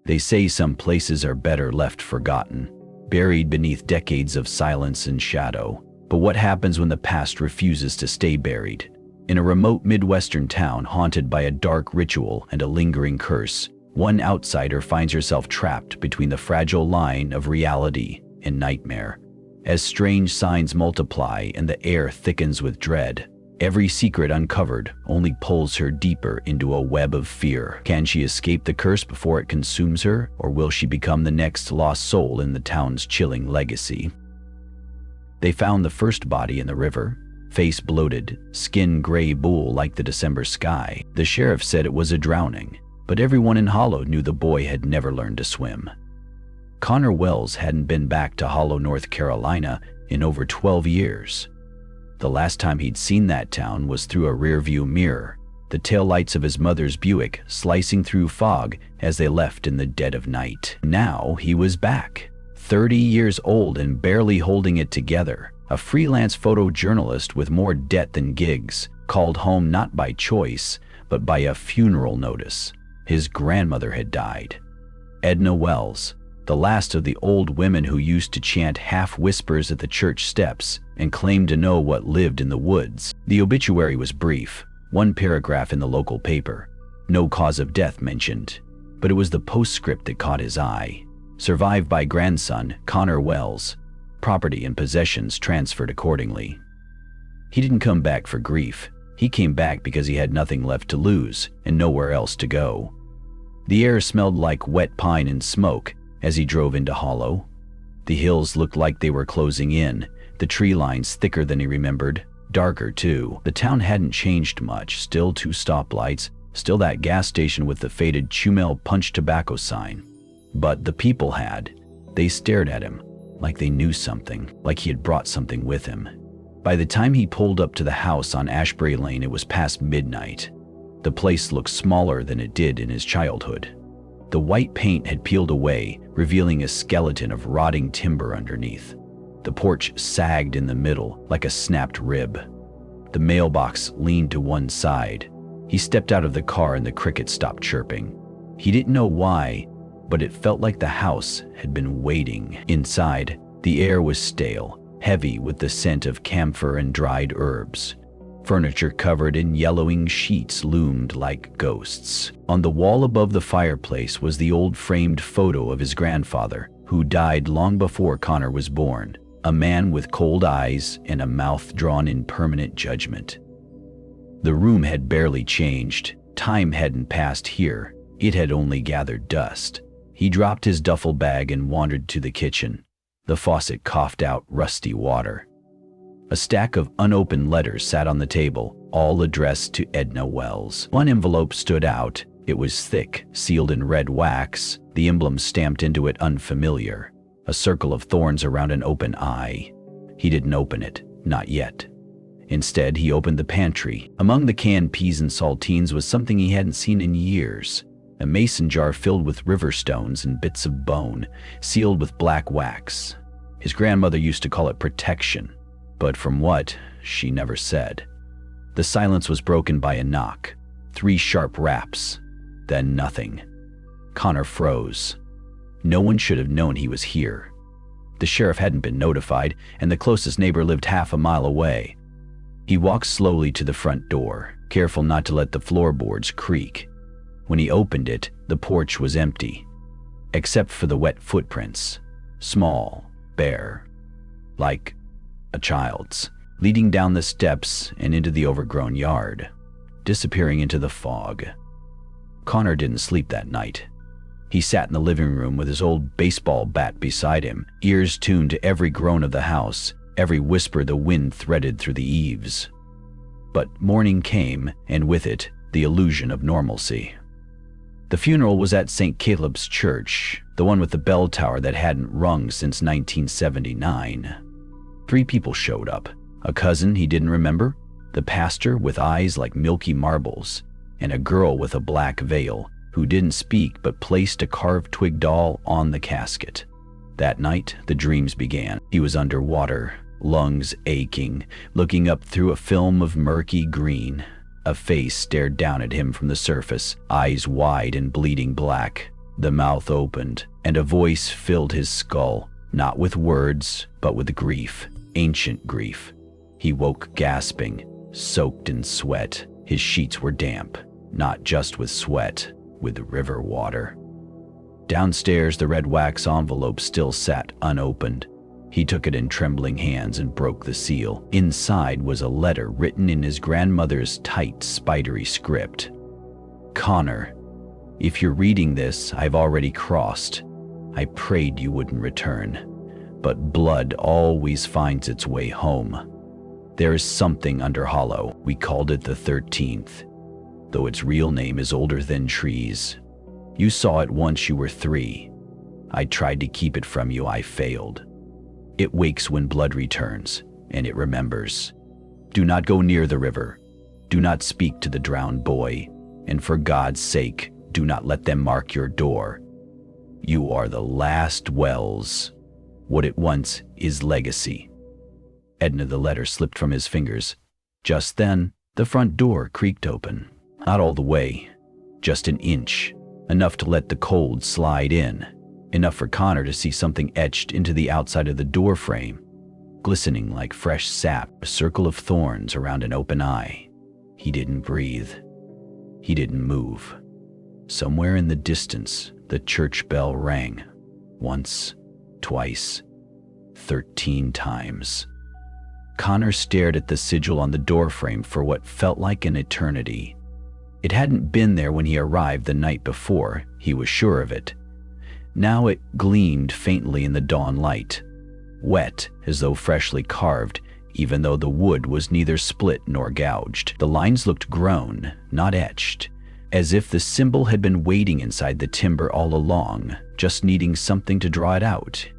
They say some places are better left forgotten, buried beneath decades of silence and shadow. But what happens when the past refuses to stay buried? In a remote Midwestern town haunted by a dark ritual and a lingering curse, one outsider finds herself trapped between the fragile line of reality and nightmare. As strange signs multiply and the air thickens with dread, every secret uncovered only pulls her deeper into a web of fear. Can she escape the curse before it consumes her, or will she become the next lost soul in the town's chilling legacy? They found the first body in the river, face bloated, skin gray bull like the December sky. The sheriff said it was a drowning, but everyone in Hollow knew the boy had never learned to swim. Connor Wells hadn't been back to Hollow, North Carolina in over 12 years. The last time he'd seen that town was through a rearview mirror, the taillights of his mother's Buick slicing through fog as they left in the dead of night. Now he was back, 30 years old and barely holding it together, a freelance photojournalist with more debt than gigs, called home not by choice, but by a funeral notice. His grandmother had died. Edna Wells, the last of the old women who used to chant half-whispers at the church steps and claimed to know what lived in the woods. The obituary was brief, one paragraph in the local paper. No cause of death mentioned, but it was the postscript that caught his eye. Survived by grandson, Connor Wells. Property and possessions transferred accordingly. He didn't come back for grief. He came back because he had nothing left to lose and nowhere else to go. The air smelled like wet pine and smoke as he drove into Hollow. The hills looked like they were closing in, the tree lines thicker than he remembered, darker too. The town hadn't changed much, still 2 stoplights, still that gas station with the faded Chumel Punch tobacco sign. But the people had. They stared at him, like they knew something, like he had brought something with him. By the time he pulled up to the house on Ashbury Lane, it was past midnight. The place looked smaller than it did in his childhood. The white paint had peeled away, revealing a skeleton of rotting timber underneath. The porch sagged in the middle like a snapped rib. The mailbox leaned to one side. He stepped out of the car and the crickets stopped chirping. He didn't know why, but it felt like the house had been waiting. Inside, the air was stale, heavy with the scent of camphor and dried herbs. Furniture covered in yellowing sheets loomed like ghosts. On the wall above the fireplace was the old framed photo of his grandfather, who died long before Connor was born, a man with cold eyes and a mouth drawn in permanent judgment. The room had barely changed. Time hadn't passed here. It had only gathered dust. He dropped his duffel bag and wandered to the kitchen. The faucet coughed out rusty water. A stack of unopened letters sat on the table, all addressed to Edna Wells. One envelope stood out. It was thick, sealed in red wax, the emblem stamped into it unfamiliar, a circle of thorns around an open eye. He didn't open it, not yet. Instead, he opened the pantry. Among the canned peas and saltines was something he hadn't seen in years, a mason jar filled with river stones and bits of bone, sealed with black wax. His grandmother used to call it protection. But from what, she never said. The silence was broken by a knock, 3 sharp raps, then nothing. Connor froze. No one should have known he was here. The sheriff hadn't been notified, and the closest neighbor lived half a mile away. He walked slowly to the front door, careful not to let the floorboards creak. When he opened it, the porch was empty, except for the wet footprints, small, bare, like a child's, leading down the steps and into the overgrown yard, disappearing into the fog. Connor didn't sleep that night. He sat in the living room with his old baseball bat beside him, ears tuned to every groan of the house, every whisper the wind threaded through the eaves. But morning came, and with it, the illusion of normalcy. The funeral was at St. Caleb's Church, the one with the bell tower that hadn't rung since 1979. 3 people showed up, a cousin he didn't remember, the pastor with eyes like milky marbles, and a girl with a black veil who didn't speak but placed a carved twig doll on the casket. That night, the dreams began. He was underwater, lungs aching, looking up through a film of murky green. A face stared down at him from the surface, eyes wide and bleeding black. The mouth opened, and a voice filled his skull, not with words, but with grief, ancient grief. He woke gasping, soaked in sweat. His sheets were damp, not just with sweat, with river water. Downstairs, the red wax envelope still sat unopened. He took it in trembling hands and broke the seal. Inside was a letter written in his grandmother's tight, spidery script. "Connor, if you're reading this, I've already crossed. I prayed you wouldn't return, but blood always finds its way home. There is something under Hollow. We called it the 13th, though its real name is older than trees. You saw it once you were 3. I tried to keep it from you. I failed. It wakes when blood returns, and it remembers. Do not go near the river. Do not speak to the drowned boy, and for God's sake, do not let them mark your door. You are the last Wells. What it once is legacy." Edna, the letter slipped from his fingers. Just then, the front door creaked open. Not all the way, just an inch, enough to let the cold slide in, enough for Connor to see something etched into the outside of the door frame, glistening like fresh sap, a circle of thorns around an open eye. He didn't breathe. He didn't move. Somewhere in the distance, the church bell rang. Once, twice, 13 times. Connor stared at the sigil on the doorframe for what felt like an eternity. It hadn't been there when he arrived the night before, he was sure of it. Now it gleamed faintly in the dawn light, wet as though freshly carved, even though the wood was neither split nor gouged. The lines looked grown, not etched, as if the symbol had been waiting inside the timber all along, just needing something to draw it out.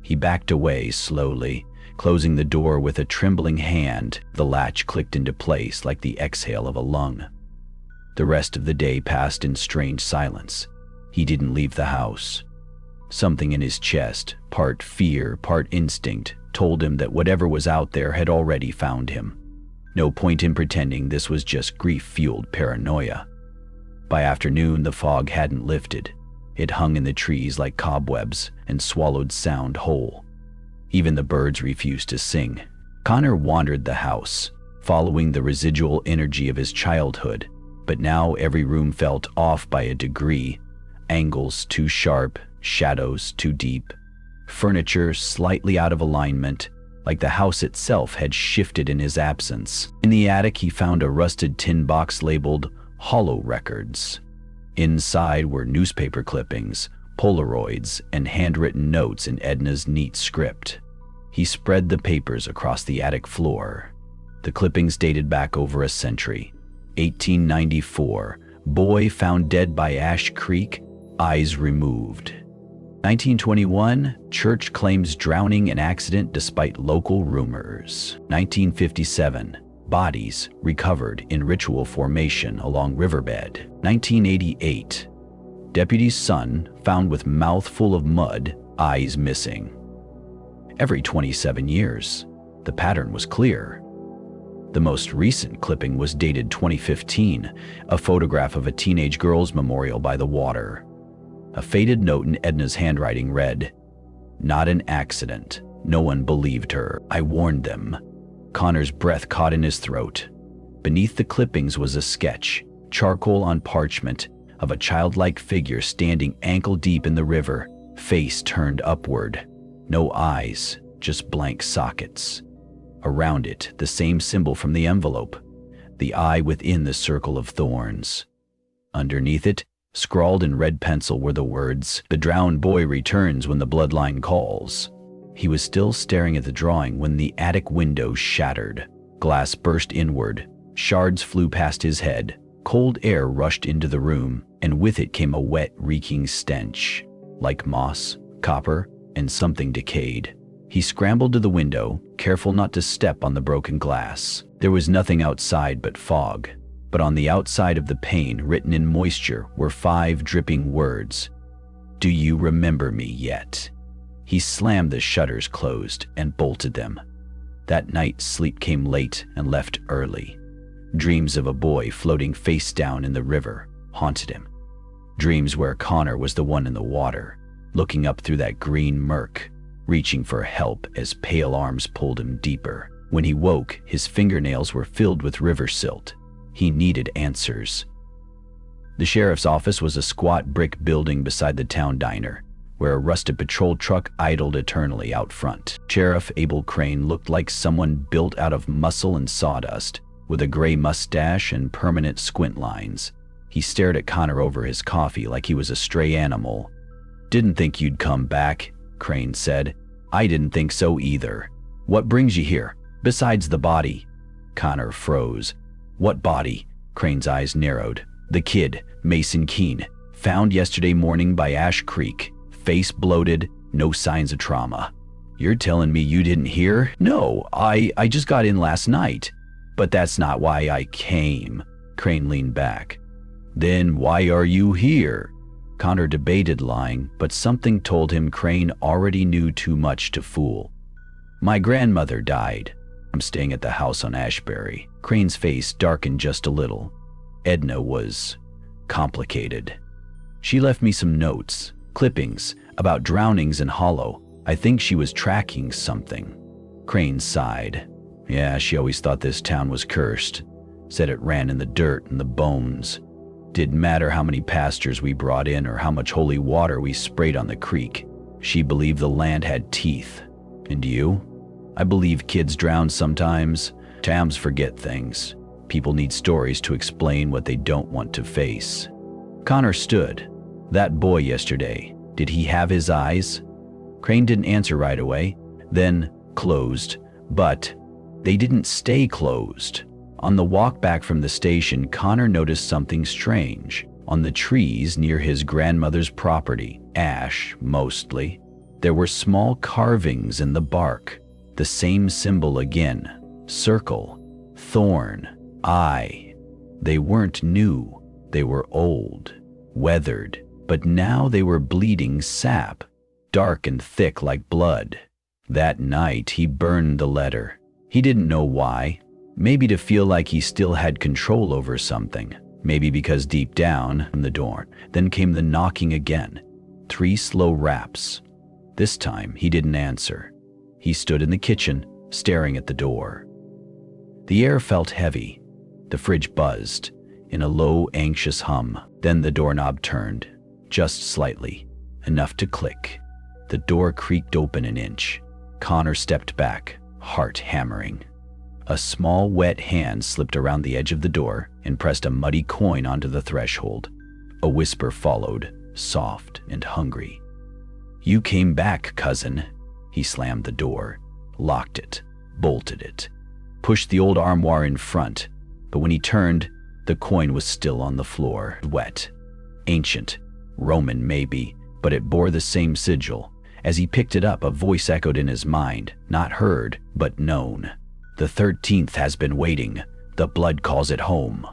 He backed away slowly, closing the door with a trembling hand. The latch clicked into place like the exhale of a lung. The rest of the day passed in strange silence. He didn't leave the house. Something in his chest, part fear, part instinct, told him that whatever was out there had already found him. No point in pretending this was just grief-fueled paranoia. By afternoon, the fog hadn't lifted. It hung in the trees like cobwebs and swallowed sound whole. Even the birds refused to sing. Connor wandered the house, following the residual energy of his childhood, but now every room felt off by a degree. Angles too sharp, shadows too deep, furniture slightly out of alignment, like the house itself had shifted in his absence. In the attic, he found a rusted tin box labeled Hollow Records. Inside were newspaper clippings, Polaroids, and handwritten notes in Edna's neat script. He spread the papers across the attic floor. The clippings dated back over a century. 1894, boy found dead by Ash Creek, eyes removed. 1921, church claims drowning in accident despite local rumors. 1957, bodies recovered in ritual formation along riverbed. 1988, deputy's son found with mouth full of mud, eyes missing. Every 27 years, the pattern was clear. The most recent clipping was dated 2015, a photograph of a teenage girl's memorial by the water. A faded note in Edna's handwriting read, "Not an accident. No one believed her. I warned them." Connor's breath caught in his throat. Beneath the clippings was a sketch, charcoal on parchment, of a childlike figure standing ankle-deep in the river, face turned upward. No eyes, just blank sockets. Around it, the same symbol from the envelope, the eye within the circle of thorns. Underneath it, scrawled in red pencil, were the words, "The drowned boy returns when the bloodline calls." He was still staring at the drawing when the attic window shattered. Glass burst inward. Shards flew past his head. Cold air rushed into the room, and with it came a wet, reeking stench, like moss, copper, and something decayed. He scrambled to the window, careful not to step on the broken glass. There was nothing outside but fog, but on the outside of the pane, written in moisture, were 5 dripping words. "Do you remember me yet?" He slammed the shutters closed and bolted them. That night, sleep came late and left early. Dreams of a boy floating face down in the river haunted him. Dreams where Connor was the one in the water, looking up through that green murk, reaching for help as pale arms pulled him deeper. When he woke, his fingernails were filled with river silt. He needed answers. The sheriff's office was a squat brick building beside the town diner, where a rusted patrol truck idled eternally out front. Sheriff Abel Crane looked like someone built out of muscle and sawdust, with a gray mustache and permanent squint lines. He stared at Connor over his coffee like he was a stray animal. "Didn't think you'd come back," Crane said. "I didn't think so either. What brings you here, besides the body?" Connor froze. "What body?" Crane's eyes narrowed. "The kid, Mason Keene, found yesterday morning by Ash Creek. Face bloated, no signs of trauma." "You're telling me you didn't hear?" "No, I just got in last night." "But that's not why I came." Crane leaned back. "Then why are you here?" Connor debated lying, but something told him Crane already knew too much to fool. "My grandmother died. I'm staying at the house on Ashbury." Crane's face darkened just a little. "Edna was complicated. She left me some notes, clippings, about drownings in Hollow. I think she was tracking something." Crane sighed. "Yeah, she always thought this town was cursed. Said it ran in the dirt and the bones. Didn't matter how many pastors we brought in or how much holy water we sprayed on the creek. She believed the land had teeth. And you?" "I believe kids drown sometimes. Towns forget things. People need stories to explain what they don't want to face." Connor stood. "That boy yesterday, did he have his eyes?" Crane didn't answer right away, then closed. But they didn't stay closed. On the walk back from the station, Connor noticed something strange. On the trees near his grandmother's property, ash mostly, there were small carvings in the bark. The same symbol again: circle, thorn, eye. They weren't new, they were old, weathered, but now they were bleeding sap, dark and thick like blood. That night he burned the letter. He didn't know why. Maybe to feel like he still had control over something. Maybe because deep down from the door, then came the knocking again. 3 slow raps. This time he didn't answer. He stood in the kitchen, staring at the door. The air felt heavy. The fridge buzzed in a low, anxious hum. Then the doorknob turned, just slightly, enough to click. The door creaked open an inch. Connor stepped back, heart hammering. A small, wet hand slipped around the edge of the door and pressed a muddy coin onto the threshold. A whisper followed, soft and hungry. "You came back, cousin." He slammed the door, locked it, bolted it, pushed the old armoire in front, but when he turned, the coin was still on the floor, wet. Ancient, Roman maybe, but it bore the same sigil. As he picked it up, a voice echoed in his mind, not heard, but known. "The 13th has been waiting. The blood calls it home."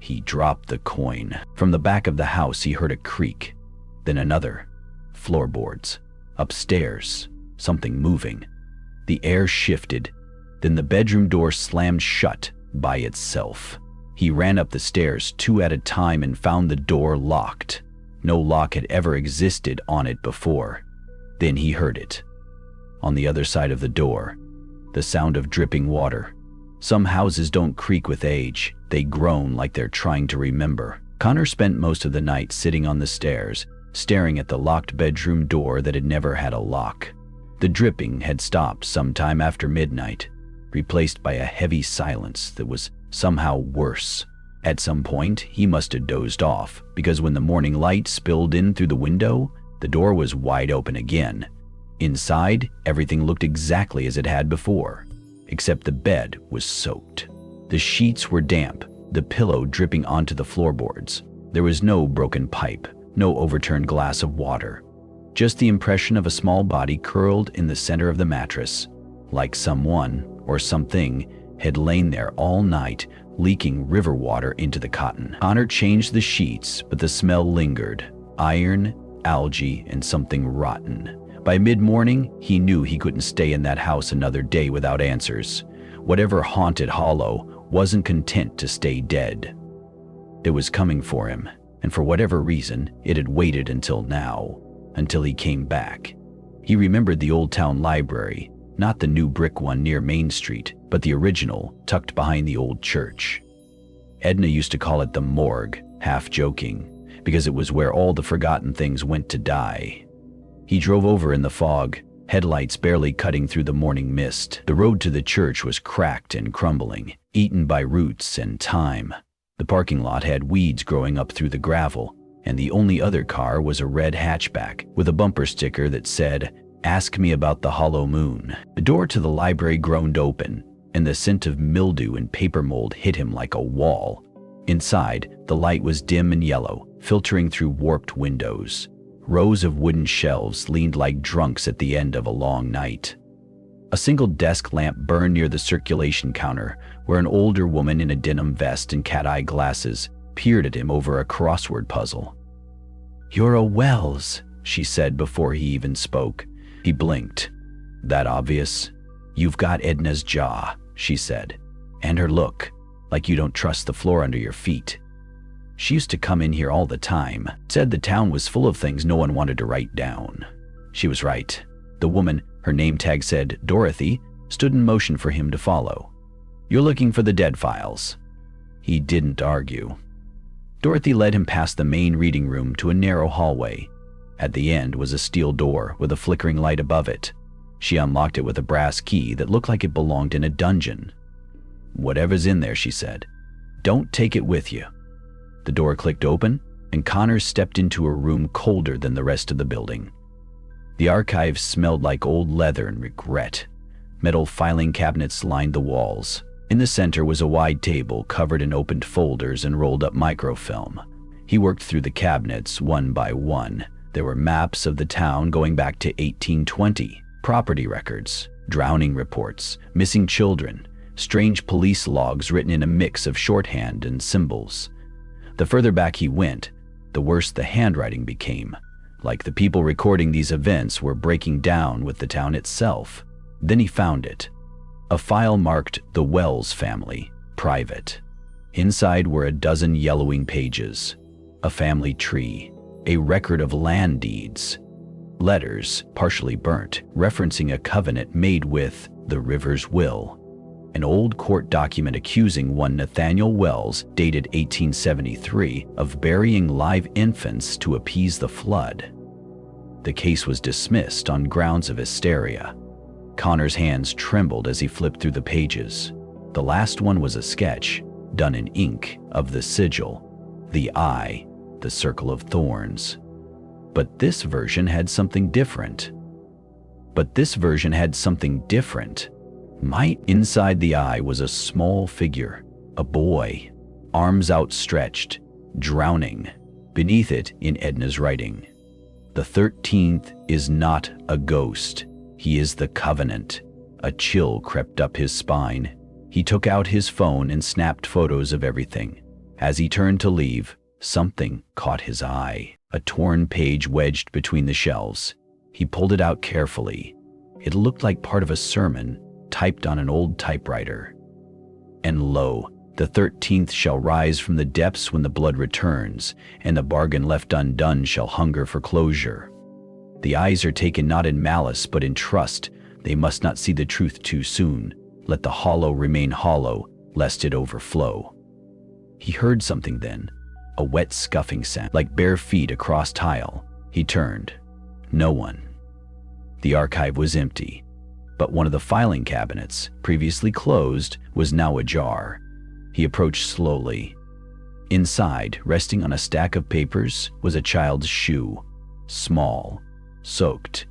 He dropped the coin. From the back of the house he heard a creak, then another. Floorboards. Upstairs. Something moving. The air shifted. Then the bedroom door slammed shut by itself. He ran up the stairs 2 at a time and found the door locked. No lock had ever existed on it before. Then he heard it. On the other side of the door, the sound of dripping water. Some houses don't creak with age. They groan like they're trying to remember. Connor spent most of the night sitting on the stairs, staring at the locked bedroom door that had never had a lock. The dripping had stopped sometime after midnight, replaced by a heavy silence that was somehow worse. At some point, he must have dozed off, because when the morning light spilled in through the window, the door was wide open again. Inside, everything looked exactly as it had before, except the bed was soaked. The sheets were damp, the pillow dripping onto the floorboards. There was no broken pipe, no overturned glass of water. Just the impression of a small body curled in the center of the mattress, like someone or something had lain there all night, leaking river water into the cotton. Connor changed the sheets, but the smell lingered. Iron, algae, and something rotten. By mid-morning, he knew he couldn't stay in that house another day without answers. Whatever haunted Hollow wasn't content to stay dead. It was coming for him. and for whatever reason, it had waited until now, until he came back. He remembered the Old Town Library, not the new brick one near Main Street, but the original, tucked behind the old church. Edna used to call it the morgue, half joking, because it was where all the forgotten things went to die. He drove over in the fog, headlights barely cutting through the morning mist. The road to the church was cracked and crumbling, eaten by roots and time. The parking lot had weeds growing up through the gravel, and the only other car was a red hatchback with a bumper sticker that said, "Ask me about the hollow moon." The door to the library groaned open, and the scent of mildew and paper mold hit him like a wall. Inside, the light was dim and yellow, filtering through warped windows. Rows of wooden shelves leaned like drunks at the end of a long night. A single desk lamp burned near the circulation counter, where an older woman in a denim vest and cat-eye glasses peered at him over a crossword puzzle. "You're a Wells," she said before he even spoke. He blinked. "That obvious?" "You've got Edna's jaw," she said, "and her look, like you don't trust the floor under your feet. She used to come in here all the time, said the town was full of things no one wanted to write down." She was right. The woman, her name tag said Dorothy, stood in motion for him to follow. "You're looking for the dead files." He didn't argue. Dorothy led him past the main reading room to a narrow hallway. At the end was a steel door with a flickering light above it. She unlocked it with a brass key that looked like it belonged in a dungeon. "Whatever's in there," she said, "don't take it with you." The door clicked open, and Connor stepped into a room colder than the rest of the building. The archives smelled like old leather and regret. Metal filing cabinets lined the walls. In the center was a wide table covered in opened folders and rolled up microfilm. He worked through the cabinets one by one. There were maps of the town going back to 1820, property records, drowning reports, missing children, strange police logs written in a mix of shorthand and symbols. The further back he went, the worse the handwriting became, like the people recording these events were breaking down with the town itself. Then he found it. A file marked "The Wells Family, Private." Inside were a dozen yellowing pages, a family tree, a record of land deeds, letters, partially burnt, referencing a covenant made with the River's will, an old court document accusing one Nathaniel Wells, dated 1873, of burying live infants to appease the flood. The case was dismissed on grounds of hysteria. Connor's hands trembled as he flipped through the pages. The last one was a sketch, done in ink, of the sigil, the eye, the circle of thorns. But this version had something different. Inside the eye was a small figure, a boy, arms outstretched, drowning. Beneath it, in Edna's writing, "The 13th is not a ghost. He is the covenant." A chill crept up his spine. He took out his phone and snapped photos of everything. As he turned to leave, something caught his eye. A torn page wedged between the shelves. He pulled it out carefully. It looked like part of a sermon, typed on an old typewriter. "And lo, the 13th shall rise from the depths when the blood returns, and the bargain left undone shall hunger for closure. The eyes are taken not in malice but in trust. They must not see the truth too soon. Let the hollow remain hollow, lest it overflow." He heard something then, a wet scuffing sound, like bare feet across tile. He turned. No one. The archive was empty, but one of the filing cabinets, previously closed, was now ajar. He approached slowly. Inside, resting on a stack of papers, was a child's shoe, small, soaked,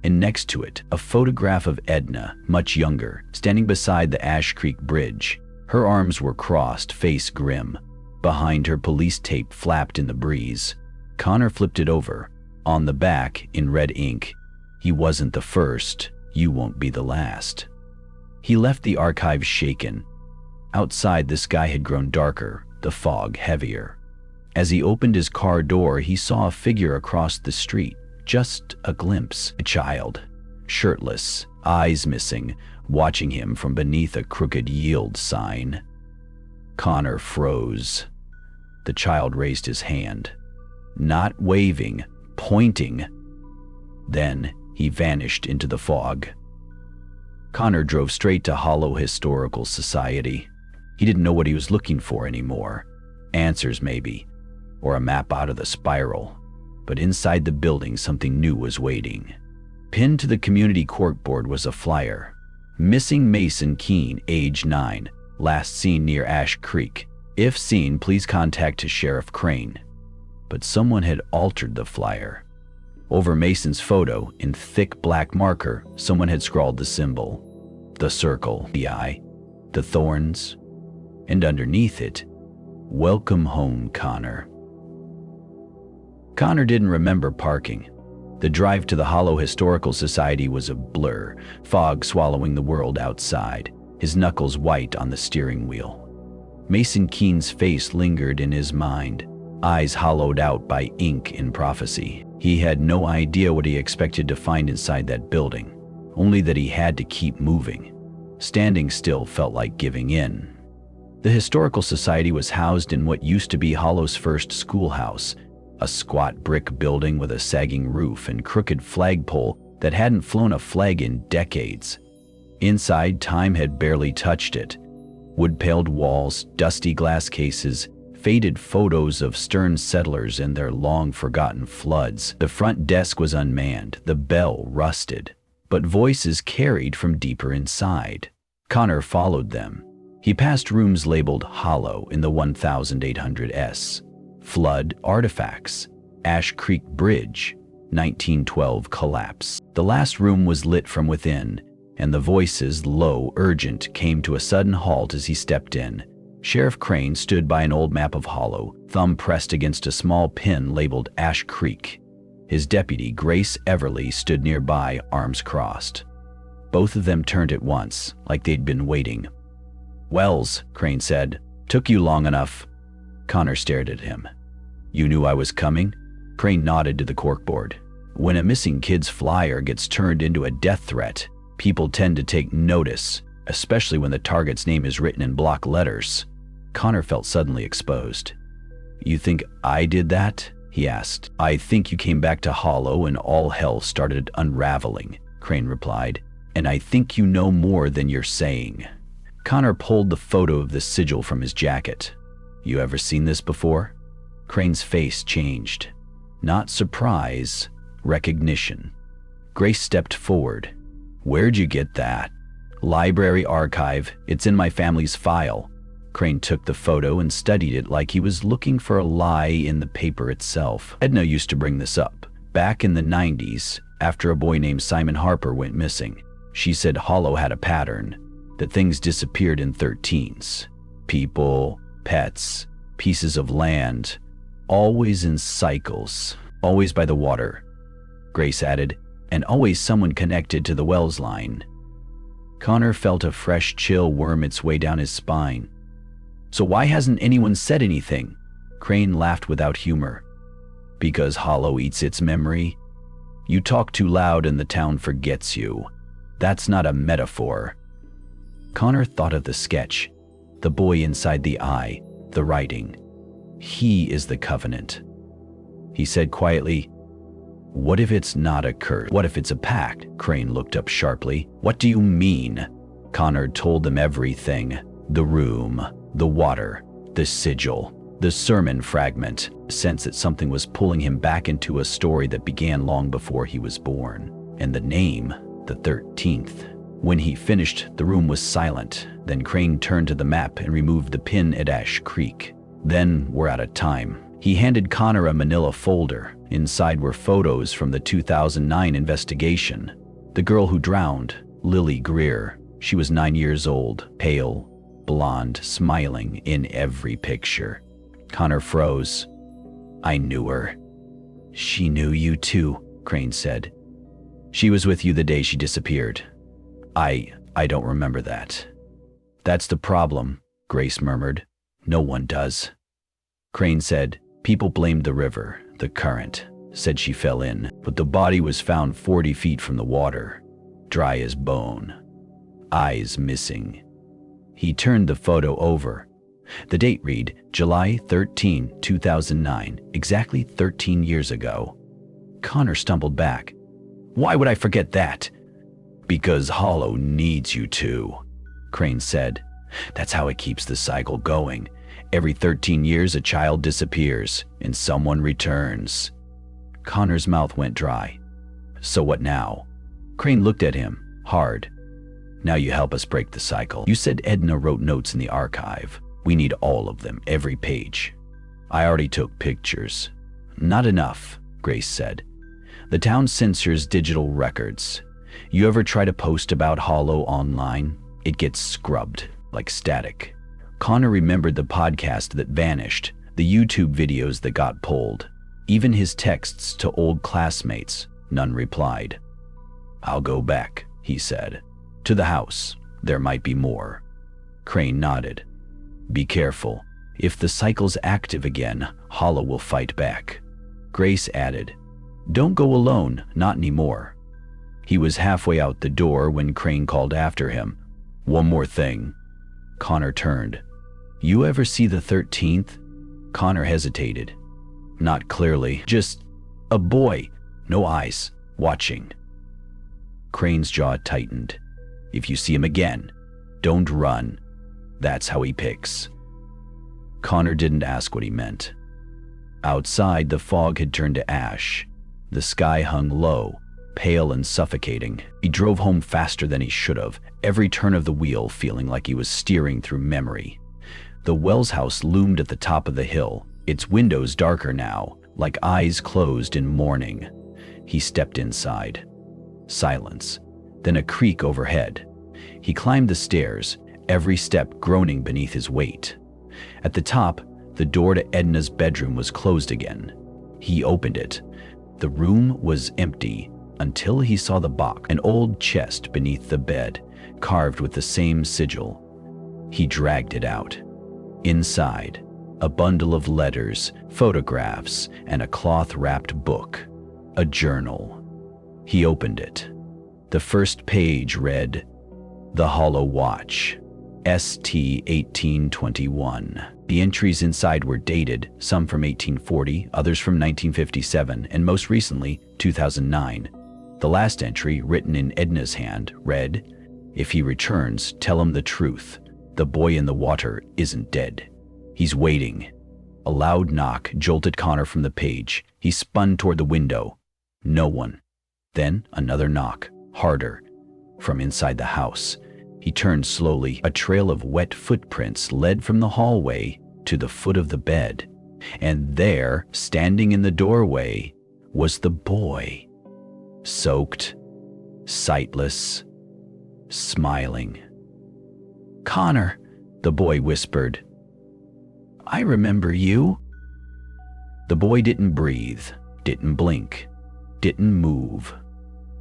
and next to it, a photograph of Edna, much younger, standing beside the Ash Creek Bridge. Her arms were crossed, face grim. Behind her, police tape flapped in the breeze. Connor flipped it over. On the back, in red ink, "He wasn't the first. You won't be the last." He left the archive shaken. Outside, the sky had grown darker, the fog heavier. As he opened his car door, he saw a figure across the street. Just a glimpse. A child, shirtless, eyes missing, watching him from beneath a crooked yield sign. Connor froze. The child raised his hand. Not waving, pointing. Then he vanished into the fog. Connor drove straight to Hollow Historical Society. He didn't know what he was looking for anymore. Answers maybe, or a map out of the spiral. But inside the building, something new was waiting. Pinned to the community corkboard was a flyer. Missing Mason Keene, age 9, last seen near Ash Creek. If seen, please contact Sheriff Crane. But someone had altered the flyer. Over Mason's photo, in thick black marker, someone had scrawled the symbol. The circle, the eye, the thorns, and underneath it, "Welcome home, Connor." Connor didn't remember parking. The drive to the Hollow Historical Society was a blur, fog swallowing the world outside, his knuckles white on the steering wheel. Mason Keene's face lingered in his mind, eyes hollowed out by ink in prophecy. He had no idea what he expected to find inside that building, only that he had to keep moving. Standing still felt like giving in. The Historical Society was housed in what used to be Hollow's first schoolhouse, a squat brick building with a sagging roof and crooked flagpole that hadn't flown a flag in decades. Inside, time had barely touched it. Wood-paled walls, dusty glass cases, faded photos of stern settlers and their long-forgotten floods. The front desk was unmanned, the bell rusted, but voices carried from deeper inside. Connor followed them. He passed rooms labeled Hollow in the 1800s. Flood artifacts, Ash Creek Bridge, 1912 collapse. The last room was lit from within, and the voices, low, urgent, came to a sudden halt as he stepped in. Sheriff Crane stood by an old map of Hollow, thumb pressed against a small pin labeled Ash Creek. His deputy, Grace Everly, stood nearby, arms crossed. Both of them turned at once, like they'd been waiting. "Wells," Crane said, "took you long enough." Connor stared at him. "You knew I was coming?" Crane nodded to the corkboard. When a missing kid's flyer gets turned into a death threat, people tend to take notice, especially when the target's name is written in block letters. Connor felt suddenly exposed. "You think I did that?" he asked. "I think you came back to Hollow and all hell started unraveling," Crane replied. "And I think you know more than you're saying." Connor pulled the photo of the sigil from his jacket. "You ever seen this before?" Crane's face changed. Not surprise, recognition. Grace stepped forward. "Where'd you get that?" "Library archive. It's in my family's file." Crane took the photo and studied it like he was looking for a lie in the paper itself. Edna used to bring this up. Back in the 90s, after a boy named Simon Harper went missing, she said Hollow had a pattern, that things disappeared in 13ths. People, pets, pieces of land, always in cycles, always by the water. Grace added, and always someone connected to the Wells line. Connor felt a fresh chill worm its way down his spine. "So why hasn't anyone said anything?" Crane laughed without humor. "Because Hollow eats its memory. You talk too loud and the town forgets you. That's not a metaphor." Connor thought of the sketch, the boy inside the eye, the writing. He is the covenant. He said quietly, "What if it's not a curse? What if it's a pact?" Crane looked up sharply. "What do you mean?" Connor told them everything. The room, the water, the sigil, the sermon fragment, a sense that something was pulling him back into a story that began long before he was born. And the name, the 13th. When he finished, the room was silent. Then Crane turned to the map and removed the pin at Ash Creek. "Then we're out of time." He handed Connor a manila folder. Inside were photos from the 2009 investigation. The girl who drowned, Lily Greer. She was 9 years old, pale, blonde, smiling in every picture. Connor froze. "I knew her." "She knew you too," Crane said. "She was with you the day she disappeared." I don't remember that." "That's the problem," Grace murmured. "No one does." Crane said, "People blamed the river, the current, said she fell in, but the body was found 40 feet from the water, dry as bone, eyes missing." He turned the photo over. The date read July 13, 2009, exactly 13 years ago. Connor stumbled back. Why would I forget that? Because Hollow needs you to, Crane said. That's how it keeps the cycle going. Every 13 years a child disappears and someone returns. Connor's mouth went dry. So what now? Crane looked at him, hard. Now you help us break the cycle. You said Edna wrote notes in the archive. We need all of them, every page. I already took pictures. Not enough, Grace said. The town censors digital records. You ever try to post about Hollow online? It gets scrubbed, like static. Connor remembered the podcast that vanished, the YouTube videos that got pulled. Even his texts to old classmates, none replied. I'll go back, he said. To the house. There might be more. Crane nodded. Be careful. If the cycle's active again, Hollow will fight back. Grace added, Don't go alone, not anymore. He was halfway out the door when Crane called after him. One more thing. Connor turned. You ever see the 13th? Connor hesitated. Not clearly, just a boy, no eyes, watching. Crane's jaw tightened. If you see him again, don't run. That's how he picks. Connor didn't ask what he meant. Outside, the fog had turned to ash. The sky hung low, pale and suffocating. He drove home faster than he should have, every turn of the wheel feeling like he was steering through memory. The Wells house loomed at the top of the hill, its windows darker now, like eyes closed in mourning. He stepped inside. Silence, then a creak overhead. He climbed the stairs, every step groaning beneath his weight. At the top, the door to Edna's bedroom was closed again. He opened it. The room was empty until he saw the box, an old chest beneath the bed, carved with the same sigil. He dragged it out. Inside, a bundle of letters, photographs, and a cloth-wrapped book, a journal. He opened it. The first page read, The Hollow Watch, ST 1821. The entries inside were dated, some from 1840, others from 1957, and most recently, 2009. The last entry, written in Edna's hand, read, If he returns, tell him the truth. The boy in the water isn't dead. He's waiting. A loud knock jolted Connor from the page. He spun toward the window. No one. Then another knock, harder, from inside the house. He turned slowly. A trail of wet footprints led from the hallway to the foot of the bed. And there, standing in the doorway, was the boy. Soaked, sightless, smiling. Connor, the boy whispered. I remember you. The boy didn't breathe, didn't blink, didn't move.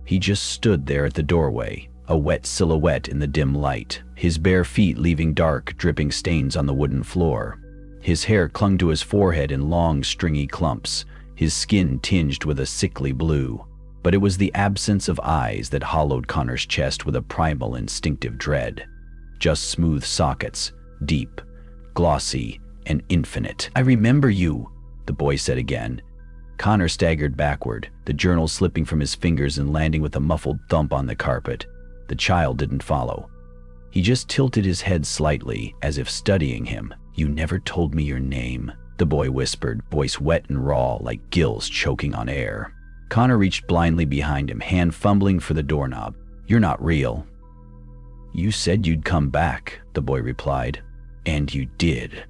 He just stood there at the doorway, a wet silhouette in the dim light, his bare feet leaving dark, dripping stains on the wooden floor. His hair clung to his forehead in long, stringy clumps, his skin tinged with a sickly blue. But it was the absence of eyes that hollowed Connor's chest with a primal, instinctive dread. Just smooth sockets, deep, glossy, and infinite. I remember you, the boy said again. Connor staggered backward, the journal slipping from his fingers and landing with a muffled thump on the carpet. The child didn't follow. He just tilted his head slightly, as if studying him. You never told me your name, the boy whispered, voice wet and raw like gills choking on air. Connor reached blindly behind him, hand fumbling for the doorknob. You're not real. You said you'd come back, the boy replied. And you did.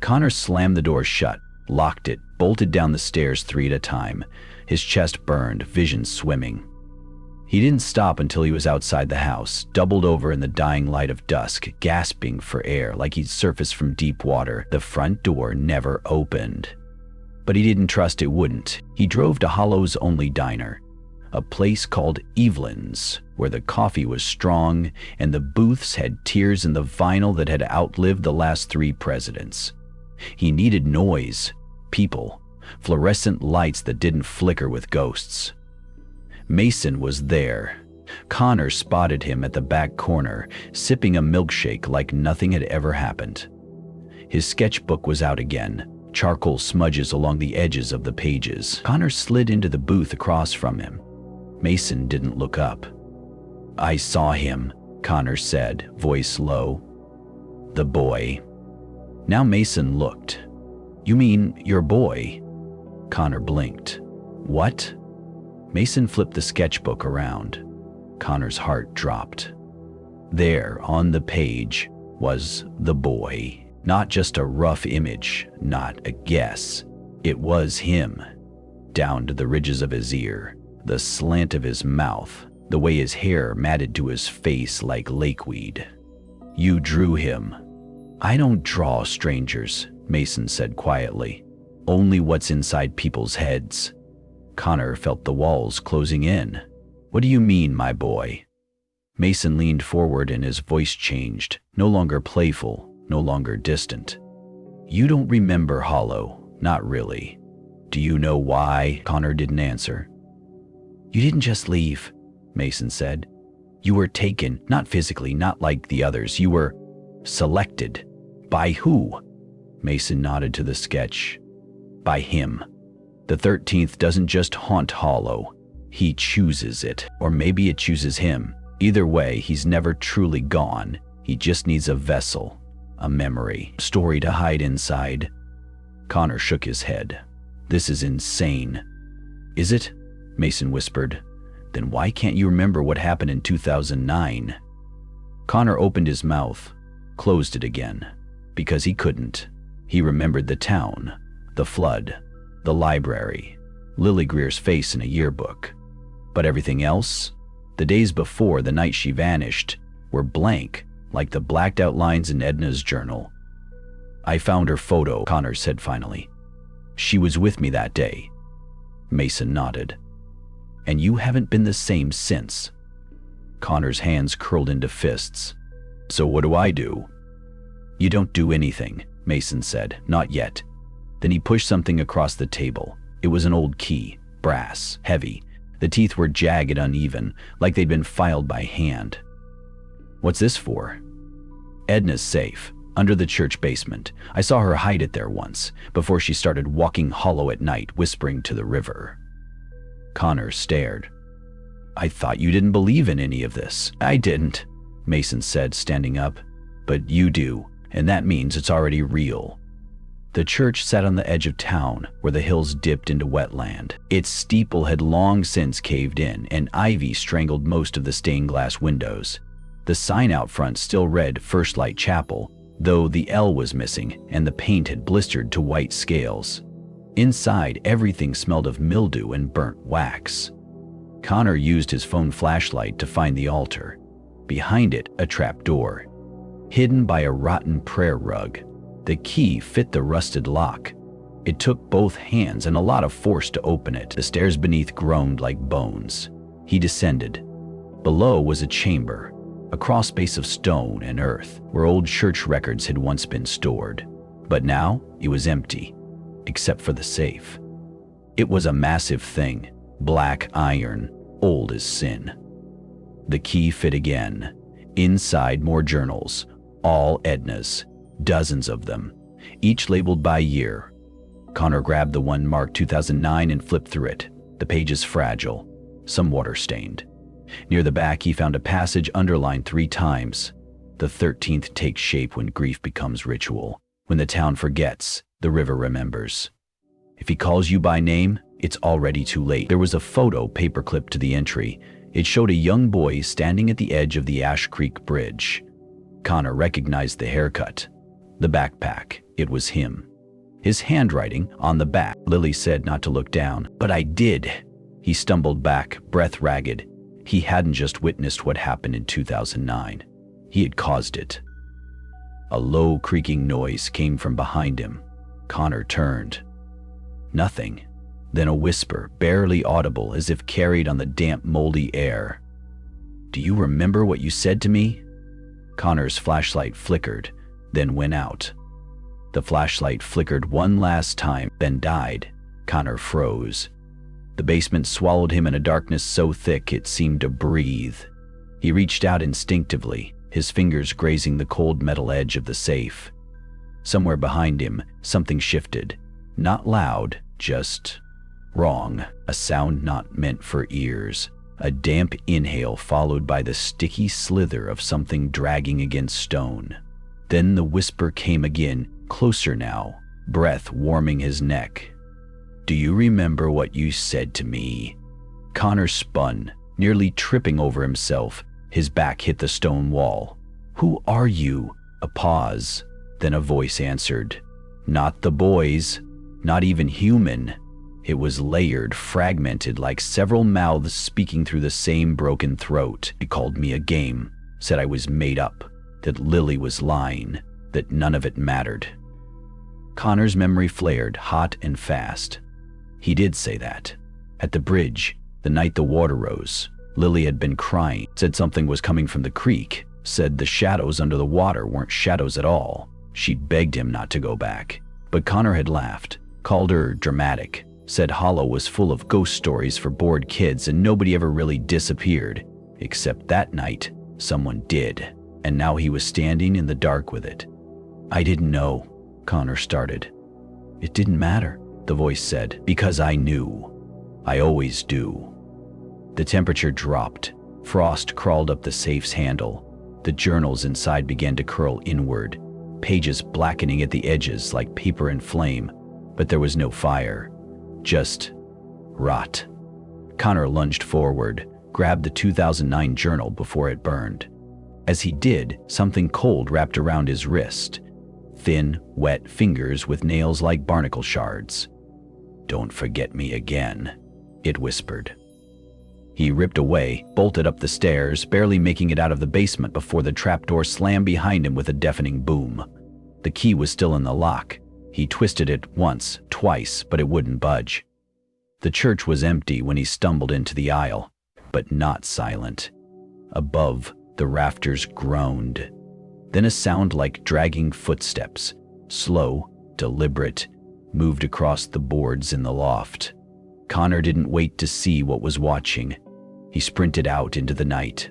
Connor slammed the door shut, locked it, bolted down the stairs 3 at a time. His chest burned, vision swimming. He didn't stop until he was outside the house, doubled over in the dying light of dusk, gasping for air like he'd surfaced from deep water. The front door never opened. But he didn't trust it wouldn't. He drove to Hollow's only diner, a place called Evelyn's, where the coffee was strong and the booths had tears in the vinyl that had outlived the last 3 presidents. He needed noise, people, fluorescent lights that didn't flicker with ghosts. Mason was there. Connor spotted him at the back corner, sipping a milkshake like nothing had ever happened. His sketchbook was out again, charcoal smudges along the edges of the pages. Connor slid into the booth across from him. Mason didn't look up. "I saw him," Connor said, voice low. "The boy." Now Mason looked. "You mean your boy?" Connor blinked. "What?" Mason flipped the sketchbook around. Connor's heart dropped. There, on the page, was the boy. Not just a rough image, not a guess. It was him. Down to the ridges of his ear, the slant of his mouth, the way his hair matted to his face like lakeweed. "You drew him." "I don't draw strangers," Mason said quietly. "Only what's inside people's heads." Connor felt the walls closing in. "What do you mean, my boy?" Mason leaned forward and his voice changed, no longer playful, no longer distant. "You don't remember Hollow, not really. Do you know why?" Connor didn't answer. "You didn't just leave," Mason said. "You were taken, not physically, not like the others. You were selected. By who?" Mason nodded to the sketch. "By him. The 13th doesn't just haunt Hollow. He chooses it. Or maybe it chooses him. Either way, he's never truly gone. He just needs a vessel, a memory, a story to hide inside." Connor shook his head. "This is insane." "Is it?" Mason whispered. "Then why can't you remember what happened in 2009? Connor opened his mouth, closed it again, because he couldn't. He remembered the town, the flood, the library, Lily Greer's face in a yearbook. But everything else, the days before the night she vanished, were blank, like the blacked out lines in Edna's journal. "I found her photo," Connor said finally. "She was with me that day." Mason nodded. "And you haven't been the same since." Connor's hands curled into fists. "So what do I do?" "You don't do anything," Mason said. "Not yet." Then he pushed something across the table. It was an old key, brass, heavy. The teeth were jagged, uneven, like they'd been filed by hand. "What's this for?" "Edna's safe, under the church basement. I saw her hide it there once, before she started walking Hollow at night, whispering to the river." Connor stared. "I thought you didn't believe in any of this." "I didn't," Mason said, standing up. "But you do, and that means it's already real." The church sat on the edge of town, where the hills dipped into wetland. Its steeple had long since caved in, and ivy strangled most of the stained glass windows. The sign out front still read First Light Chapel, though the L was missing and the paint had blistered to white scales. Inside, everything smelled of mildew and burnt wax. Connor used his phone flashlight to find the altar. Behind it, a trap door, hidden by a rotten prayer rug. The key fit the rusted lock. It took both hands and a lot of force to open it. The stairs beneath groaned like bones. He descended. Below was a chamber, a crawl space of stone and earth, where old church records had once been stored. But now it was empty, except for the safe. It was a massive thing, black iron, old as sin. The key fit again. Inside, more journals, all Edna's. Dozens of them, each labeled by year. Connor grabbed the one marked 2009 and flipped through it. The page is fragile, some water-stained. Near the back, he found a passage underlined 3 times. The 13th takes shape when grief becomes ritual. When the town forgets, the river remembers. If he calls you by name, it's already too late. There was a photo paperclipped to the entry. It showed a young boy standing at the edge of the Ash Creek Bridge. Connor recognized the haircut. The backpack, it was him. His handwriting on the back. Lily said not to look down. "But I did." He stumbled back, breath ragged. He hadn't just witnessed what happened in 2009. He had caused it. A low creaking noise came from behind him. Connor turned. Nothing. Then a whisper, barely audible, as if carried on the damp, moldy air. "Do you remember what you said to me?" Connor's flashlight flickered, then went out. The flashlight flickered one last time, then died. Connor froze. The basement swallowed him in a darkness so thick it seemed to breathe. He reached out instinctively, his fingers grazing the cold metal edge of the safe. Somewhere behind him, something shifted. Not loud, just wrong. A sound not meant for ears. A damp inhale followed by the sticky slither of something dragging against stone. Then the whisper came again, closer now, breath warming his neck. "Do you remember what you said to me?" Connor spun, nearly tripping over himself. His back hit the stone wall. "Who are you?" A pause. Then a voice answered. "Not the boys. Not even human." It was layered, fragmented, like several mouths speaking through the same broken throat. He called me a game, said I was made up, that Lily was lying, that none of it mattered. Connor's memory flared, hot and fast. He did say that. At the bridge, the night the water rose, Lily had been crying, said something was coming from the creek, said the shadows under the water weren't shadows at all. She'd begged him not to go back. But Connor had laughed, called her dramatic, said Hollow was full of ghost stories for bored kids and nobody ever really disappeared. Except that night, someone did, and now he was standing in the dark with it. "I didn't know," Connor started. "It didn't matter," the voice said, "because I knew. I always do." The temperature dropped. Frost crawled up the safe's handle. The journals inside began to curl inward, pages blackening at the edges like paper in flame, but there was no fire. Just rot. Connor lunged forward, grabbed the 2009 journal before it burned. As he did, something cold wrapped around his wrist. Thin, wet fingers with nails like barnacle shards. "Don't forget me again," it whispered. He ripped away, bolted up the stairs, barely making it out of the basement before the trapdoor slammed behind him with a deafening boom. The key was still in the lock. He twisted it once, twice, but it wouldn't budge. The church was empty when he stumbled into the aisle, but not silent. Above, the rafters groaned. Then a sound like dragging footsteps, slow, deliberate, moved across the boards in the loft. Connor didn't wait to see what was watching. He sprinted out into the night.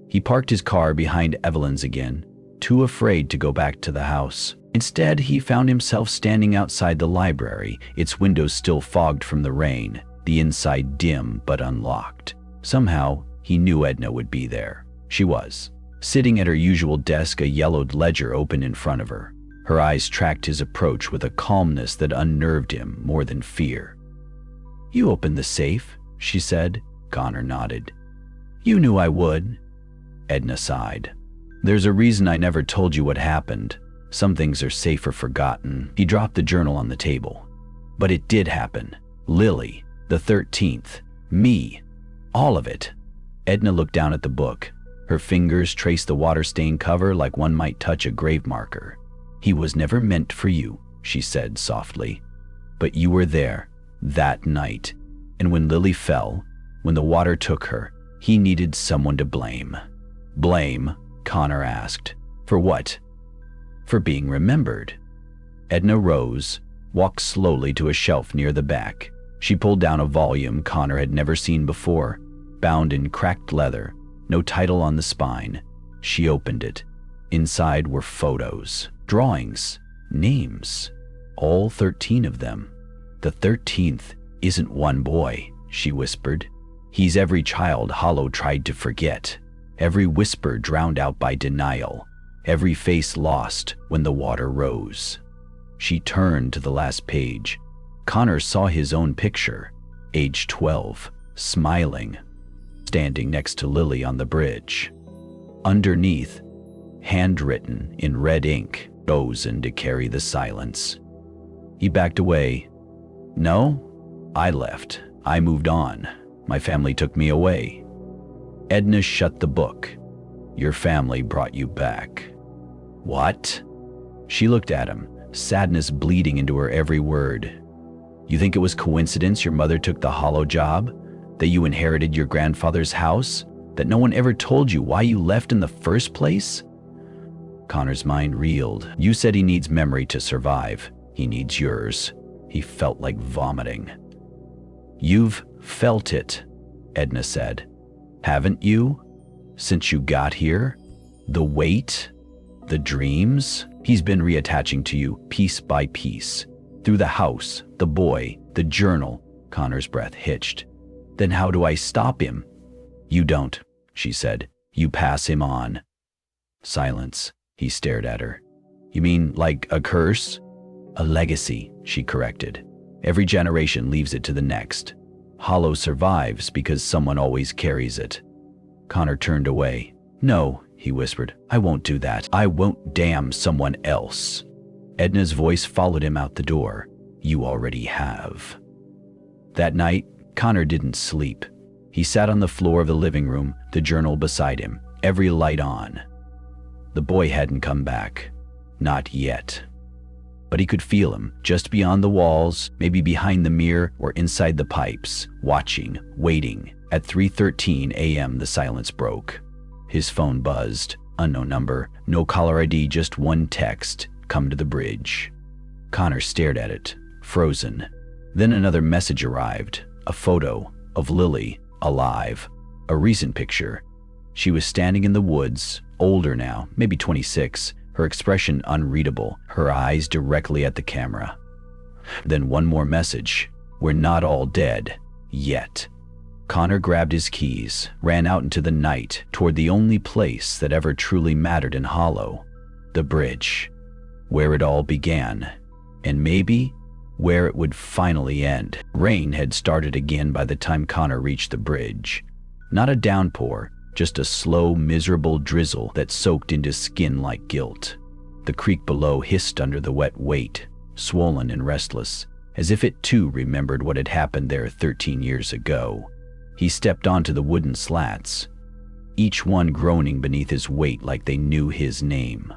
He parked his car behind Evelyn's again, too afraid to go back to the house. Instead, he found himself standing outside the library, its windows still fogged from the rain, the inside dim but unlocked. Somehow, he knew Edna would be there. She was, sitting at her usual desk, a yellowed ledger open in front of her. Her eyes tracked his approach with a calmness that unnerved him more than fear. "You opened the safe," she said. Connor nodded. "You knew I would." Edna sighed. "There's a reason I never told you what happened. Some things are safer forgotten." He dropped the journal on the table. "But it did happen. Lily, the 13th, me, all of it." Edna looked down at the book. Her fingers traced the water-stained cover like one might touch a grave marker. "He was never meant for you," she said softly. "But you were there, that night. And when Lily fell, when the water took her, he needed someone to blame." "Blame?" Connor asked. "For what?" "For being remembered." Edna rose, walked slowly to a shelf near the back. She pulled down a volume Connor had never seen before, bound in cracked leather, no title on the spine. She opened it. Inside were photos, drawings, names, all 13 of them. "The 13th isn't one boy," she whispered. "He's every child Hollow tried to forget, every whisper drowned out by denial, every face lost when the water rose." She turned to the last page. Connor saw his own picture, age 12, smiling, standing next to Lily on the bridge. Underneath, handwritten in red ink, chosen to carry the silence. He backed away. "No, I left. I moved on. My family took me away." Edna shut the book. "Your family brought you back." "What?" She looked at him, sadness bleeding into her every word. "You think it was coincidence your mother took the Hollow job? That you inherited your grandfather's house? That no one ever told you why you left in the first place?" Connor's mind reeled. "You said he needs memory to survive. He needs yours." He felt like vomiting. "You've felt it," Edna said. "Haven't you? Since you got here? The weight? The dreams?" He's been reattaching to you piece by piece. Through the house, the boy, the journal. Connor's breath hitched. Then how do I stop him? You don't, she said. You pass him on. Silence. He stared at her. You mean like a curse? A legacy, she corrected. Every generation leaves it to the next. Hollow survives because someone always carries it. Connor turned away. No, he whispered. I won't do that. I won't damn someone else. Edna's voice followed him out the door. You already have. That night, Connor didn't sleep. He sat on the floor of the living room, the journal beside him, every light on. The boy hadn't come back. Not yet. But he could feel him, just beyond the walls, maybe behind the mirror or inside the pipes, watching, waiting. At 3:13 a.m. the silence broke. His phone buzzed. Unknown number, no caller ID, just one text. Come to the bridge. Connor stared at it, frozen. Then another message arrived. A photo of Lily, alive. A recent picture. She was standing in the woods, older now, maybe 26, her expression unreadable, her eyes directly at the camera. Then one more message. We're not all dead. Yet. Connor grabbed his keys, ran out into the night, toward the only place that ever truly mattered in Hollow. The bridge. Where it all began. And maybe where it would finally end. Rain had started again by the time Connor reached the bridge. Not a downpour, just a slow, miserable drizzle that soaked into skin like guilt. The creek below hissed under the wet weight, swollen and restless, as if it too remembered what had happened there 13 years ago. He stepped onto the wooden slats, each one groaning beneath his weight like they knew his name.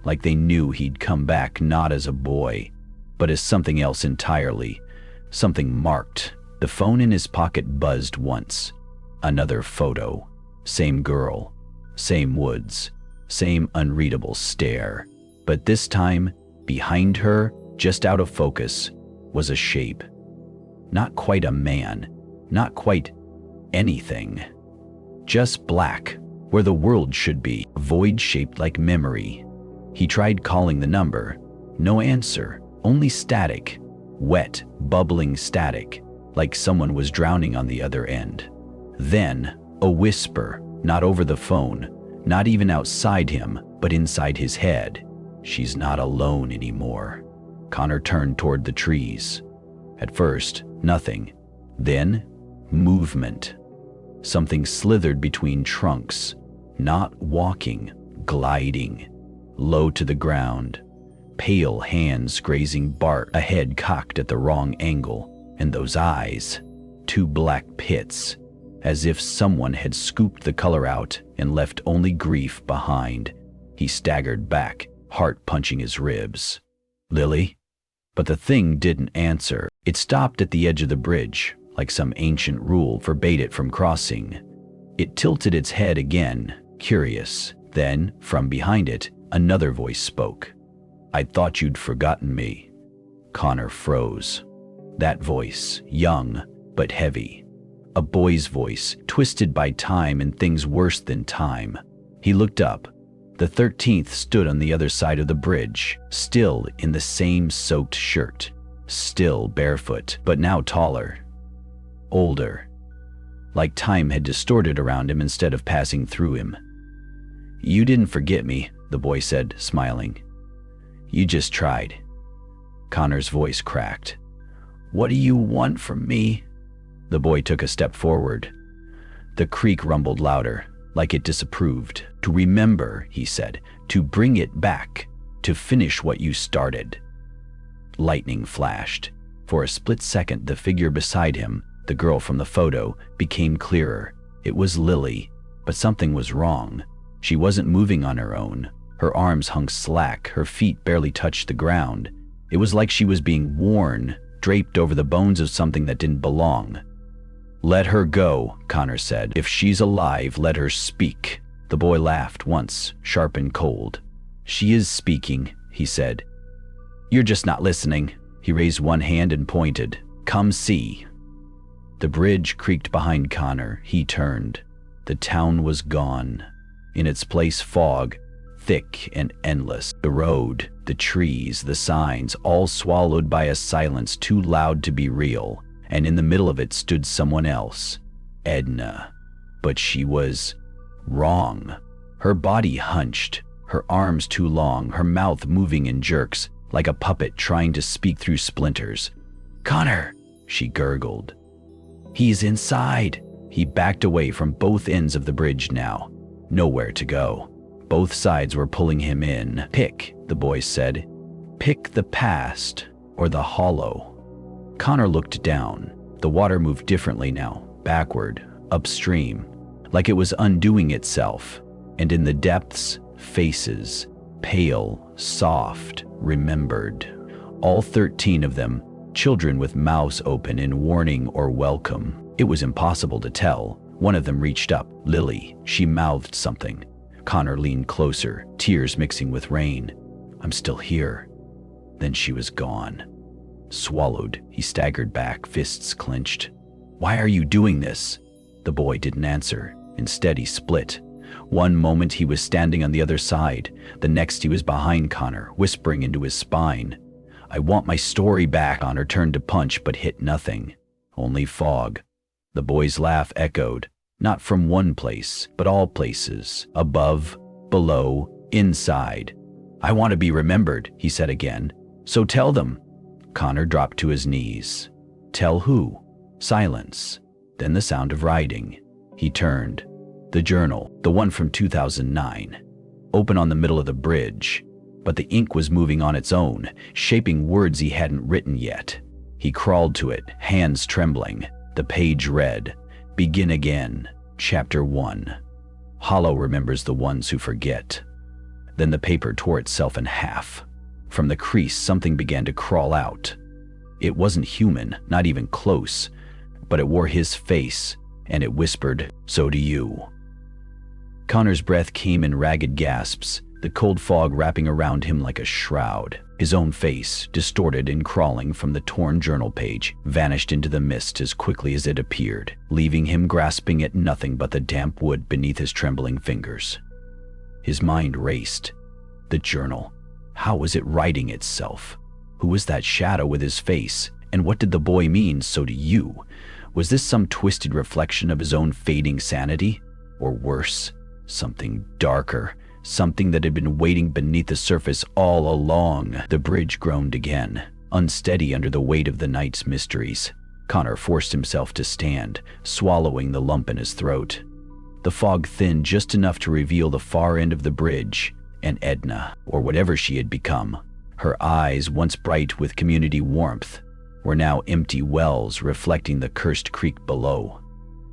Like they knew he'd come back not as a boy, but as something else entirely, something marked. The phone in his pocket buzzed once. Another photo. Same girl, same woods, same unreadable stare. But this time, behind her, just out of focus, was a shape. Not quite a man, not quite anything. Just black, where the world should be, a void shaped like memory. He tried calling the number. No answer, only static, wet, bubbling static, like someone was drowning on the other end. Then, a whisper, not over the phone, not even outside him, but inside his head. She's not alone anymore. Connor turned toward the trees. At first, nothing. Then, movement. Something slithered between trunks, not walking, gliding, low to the ground. Pale hands grazing bark, a head cocked at the wrong angle, and those eyes, two black pits, as if someone had scooped the color out and left only grief behind. He staggered back, heart punching his ribs. Lily? But the thing didn't answer. It stopped at the edge of the bridge, like some ancient rule forbade it from crossing. It tilted its head again, curious. Then, from behind it, another voice spoke. I thought you'd forgotten me. Connor froze. That voice, young but heavy. A boy's voice, twisted by time and things worse than time. He looked up. The 13th stood on the other side of the bridge, still in the same soaked shirt, still barefoot, but now taller, older, like time had distorted around him instead of passing through him. You didn't forget me, the boy said, smiling. You just tried. Connor's voice cracked. What do you want from me? The boy took a step forward. The creek rumbled louder, like it disapproved. To remember, he said, to bring it back, to finish what you started. Lightning flashed. For a split second, the figure beside him, the girl from the photo, became clearer. It was Lily, but something was wrong. She wasn't moving on her own. Her arms hung slack, her feet barely touched the ground. It was like she was being worn, draped over the bones of something that didn't belong. Let her go, Connor said. If she's alive, let her speak. The boy laughed once, sharp and cold. She is speaking, he said. You're just not listening. He raised one hand and pointed. Come see. The bridge creaked behind Connor. He turned. The town was gone. In its place, fog, thick and endless. The road, the trees, the signs, all swallowed by a silence too loud to be real. And in the middle of it stood someone else, Edna. But she was wrong. Her body hunched, her arms too long, her mouth moving in jerks, like a puppet trying to speak through splinters. "Connor," she gurgled. "He's inside." He backed away from both ends of the bridge now. Nowhere to go. Both sides were pulling him in. "Pick," the boy said. "Pick the past or the hollow." Connor looked down. The water moved differently now, backward, upstream, like it was undoing itself. And in the depths, faces, pale, soft, remembered. All 13 of them, children with mouths open in warning or welcome. It was impossible to tell. One of them reached up. Lily. She mouthed something. Connor leaned closer, tears mixing with rain. "I'm still here." Then she was gone. Swallowed, he staggered back, fists clenched. "Why are you doing this?" The boy didn't answer. Instead, he split. One moment he was standing on the other side. The next he was behind Connor, whispering into his spine. "I want my story back." Connor turned to punch but hit nothing. Only fog. The boy's laugh echoed, not from one place, but all places. Above, below, inside. "I want to be remembered," he said again. "So tell them." Connor dropped to his knees. "Tell who?" Silence. Then the sound of writing. He turned. The journal, the one from 2009. Open on the middle of the bridge. But the ink was moving on its own, shaping words he hadn't written yet. He crawled to it, hands trembling. The page read, "Begin again, Chapter 1. Hollow remembers the ones who forget." Then the paper tore itself in half. From the crease, something began to crawl out. It wasn't human, not even close, but it wore his face, and it whispered, "So do you." Connor's breath came in ragged gasps, the cold fog wrapping around him like a shroud. His own face, distorted and crawling from the torn journal page, vanished into the mist as quickly as it appeared, leaving him grasping at nothing but the damp wood beneath his trembling fingers. His mind raced. The journal. How was it writing itself? Who was that shadow with his face? And what did the boy mean, "So do you"? Was this some twisted reflection of his own fading sanity? Or worse, something darker? Something that had been waiting beneath the surface all along. The bridge groaned again, unsteady under the weight of the night's mysteries. Connor forced himself to stand, swallowing the lump in his throat. The fog thinned just enough to reveal the far end of the bridge, and Edna, or whatever she had become. Her eyes, once bright with community warmth, were now empty wells reflecting the cursed creek below.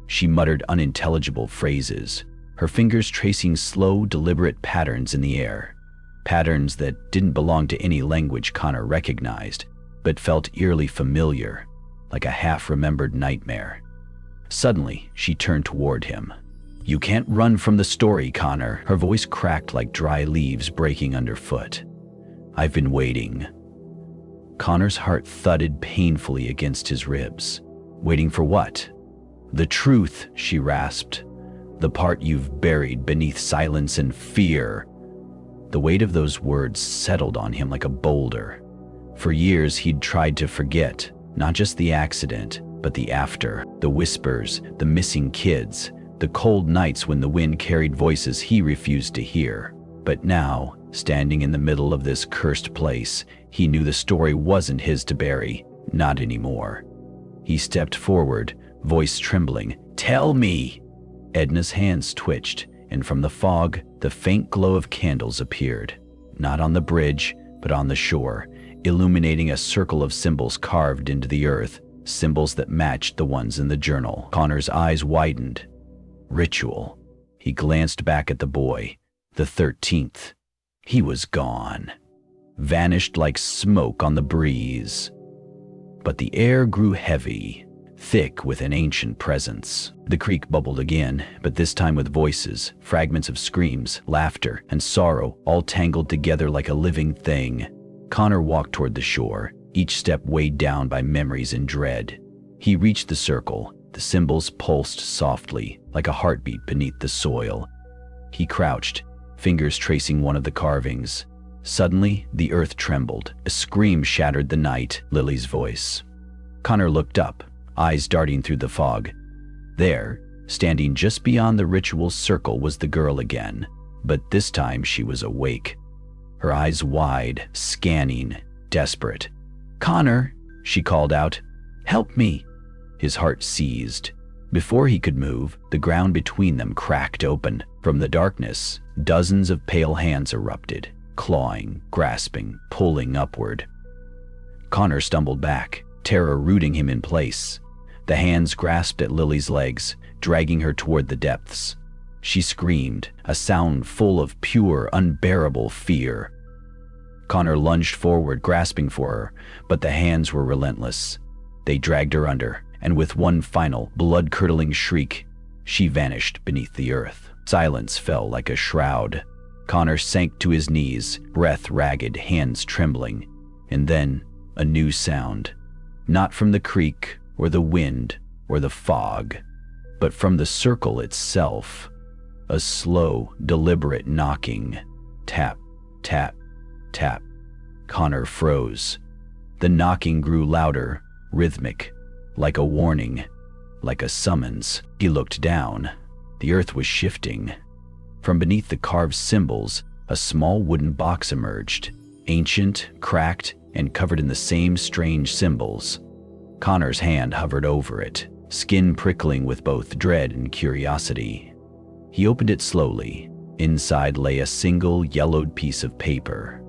She muttered unintelligible phrases, her fingers tracing slow, deliberate patterns in the air. Patterns that didn't belong to any language Connor recognized, but felt eerily familiar, like a half-remembered nightmare. Suddenly, she turned toward him. "You can't run from the story, Connor." Her voice cracked like dry leaves breaking underfoot. "I've been waiting." Connor's heart thudded painfully against his ribs. "Waiting for what?" "The truth," she rasped. "The part you've buried beneath silence and fear." The weight of those words settled on him like a boulder. For years he'd tried to forget, not just the accident, but the after, the whispers, the missing kids, the cold nights when the wind carried voices he refused to hear. But now, standing in the middle of this cursed place, he knew the story wasn't his to bury, not anymore. He stepped forward, voice trembling. "Tell me!" Edna's hands twitched, and from the fog, the faint glow of candles appeared. Not on the bridge, but on the shore, illuminating a circle of symbols carved into the earth, symbols that matched the ones in the journal. Connor's eyes widened. Ritual. He glanced back at the boy. The 13th. He was gone. Vanished like smoke on the breeze. But the air grew heavy, thick with an ancient presence. The creek bubbled again, but this time with voices, fragments of screams, laughter, and sorrow, all tangled together like a living thing. Connor walked toward the shore, each step weighed down by memories and dread. He reached the circle. The symbols pulsed softly, like a heartbeat beneath the soil. He crouched, fingers tracing one of the carvings. Suddenly, the earth trembled. A scream shattered the night. Lily's voice. Connor looked up, eyes darting through the fog. There, standing just beyond the ritual circle, was the girl again, but this time she was awake. Her eyes wide, scanning, desperate. "Connor," she called out. "Help me." His heart seized. Before he could move, the ground between them cracked open. From the darkness, dozens of pale hands erupted, clawing, grasping, pulling upward. Connor stumbled back, terror rooting him in place. The hands grasped at Lily's legs, dragging her toward the depths. She screamed, a sound full of pure, unbearable fear. Connor lunged forward, grasping for her, but the hands were relentless. They dragged her under, and with one final, blood-curdling shriek, she vanished beneath the earth. Silence fell like a shroud. Connor sank to his knees, breath ragged, hands trembling. And then, a new sound. Not from the creek, or the wind, or the fog, but from the circle itself. A slow, deliberate knocking. Tap, tap, tap. Connor froze. The knocking grew louder, rhythmic, like a warning, like a summons. He looked down. The earth was shifting. From beneath the carved symbols, a small wooden box emerged, ancient, cracked, and covered in the same strange symbols. Connor's hand hovered over it, skin prickling with both dread and curiosity. He opened it slowly. Inside lay a single yellowed piece of paper.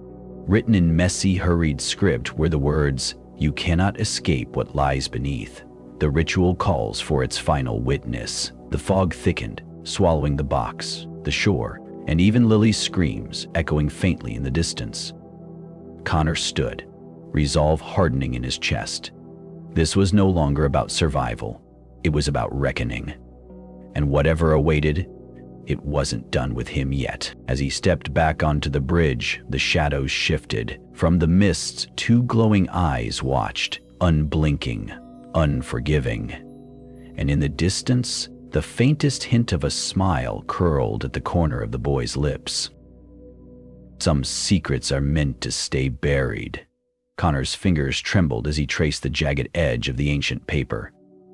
Written in messy, hurried script were the words, "You cannot escape what lies beneath. The ritual calls for its final witness." The fog thickened, swallowing the box, the shore, and even Lily's screams echoing faintly in the distance. Connor stood, resolve hardening in his chest. This was no longer about survival. It was about reckoning. And whatever awaited, it wasn't done with him yet. As he stepped back onto the bridge, the shadows shifted. From the mists, two glowing eyes watched, unblinking, unforgiving. And in the distance, the faintest hint of a smile curled at the corner of the boy's lips. Some secrets are meant to stay buried. Connor's fingers trembled as he traced the jagged edge of the ancient paper.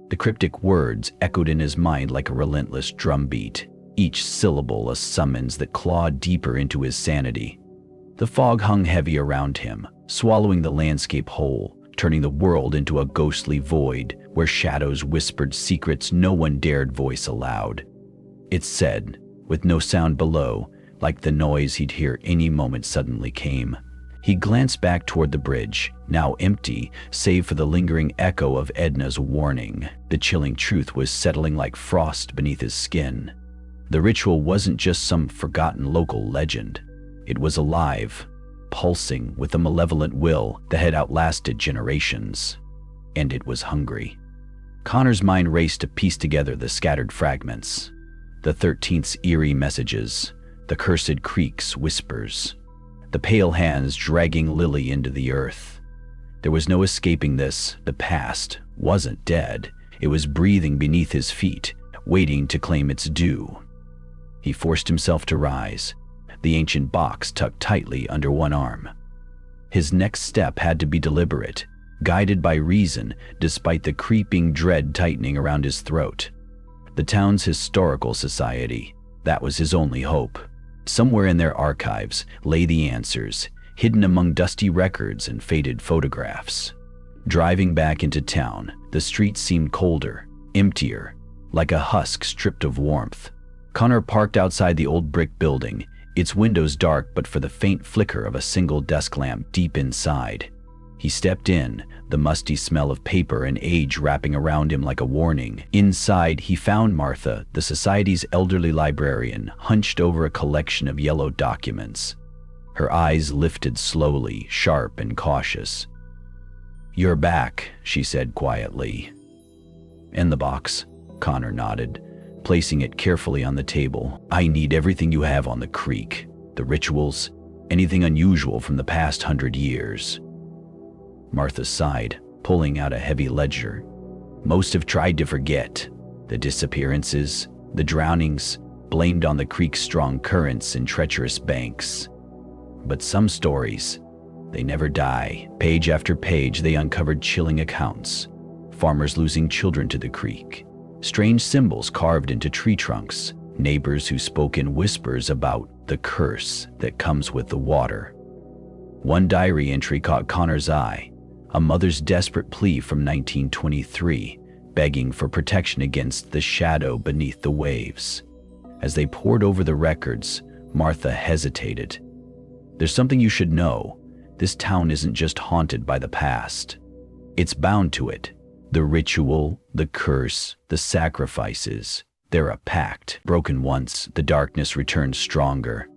The cryptic words echoed in his mind like a relentless drumbeat, each syllable a summons that clawed deeper into his sanity. The fog hung heavy around him, swallowing the landscape whole, turning the world into a ghostly void where shadows whispered secrets no one dared voice aloud. It said, with no sound below, like the noise he'd hear any moment suddenly came. He glanced back toward the bridge, now empty, save for the lingering echo of Edna's warning. The chilling truth was settling like frost beneath his skin. The ritual wasn't just some forgotten local legend. It was alive, pulsing with a malevolent will that had outlasted generations. And it was hungry. Connor's mind raced to piece together the scattered fragments. The 13th's eerie messages, the cursed creek's whispers, the pale hands dragging Lily into the earth. There was no escaping this. The past wasn't dead. It was breathing beneath his feet, waiting to claim its due. He forced himself to rise, the ancient box tucked tightly under one arm. His next step had to be deliberate, guided by reason despite the creeping dread tightening around his throat. The town's historical society, that was his only hope. Somewhere in their archives lay the answers, hidden among dusty records and faded photographs. Driving back into town, the streets seemed colder, emptier, like a husk stripped of warmth. Connor parked outside the old brick building, its windows dark but for the faint flicker of a single desk lamp deep inside. He stepped in, the musty smell of paper and age wrapping around him like a warning. Inside, he found Martha, the society's elderly librarian, hunched over a collection of yellow documents. Her eyes lifted slowly, sharp and cautious. "You're back," she said quietly. "And the box?" Connor nodded, placing it carefully on the table. "I need everything you have on the creek, the rituals, anything unusual from the past 100 years. Martha sighed, pulling out a heavy ledger. "Most have tried to forget. The disappearances, the drownings, blamed on the creek's strong currents and treacherous banks. But some stories, they never die. Page after page, they uncovered chilling accounts. Farmers losing children to the creek, strange symbols carved into tree trunks, neighbors who spoke in whispers about the curse that comes with the water. One diary entry caught Connor's eye, a mother's desperate plea from 1923, begging for protection against the shadow beneath the waves. As they pored over the records, Martha hesitated. There's something you should know. This town isn't just haunted by the past. It's bound to it. The ritual, the curse, the sacrifices, they're a pact. Broken once, the darkness returns stronger.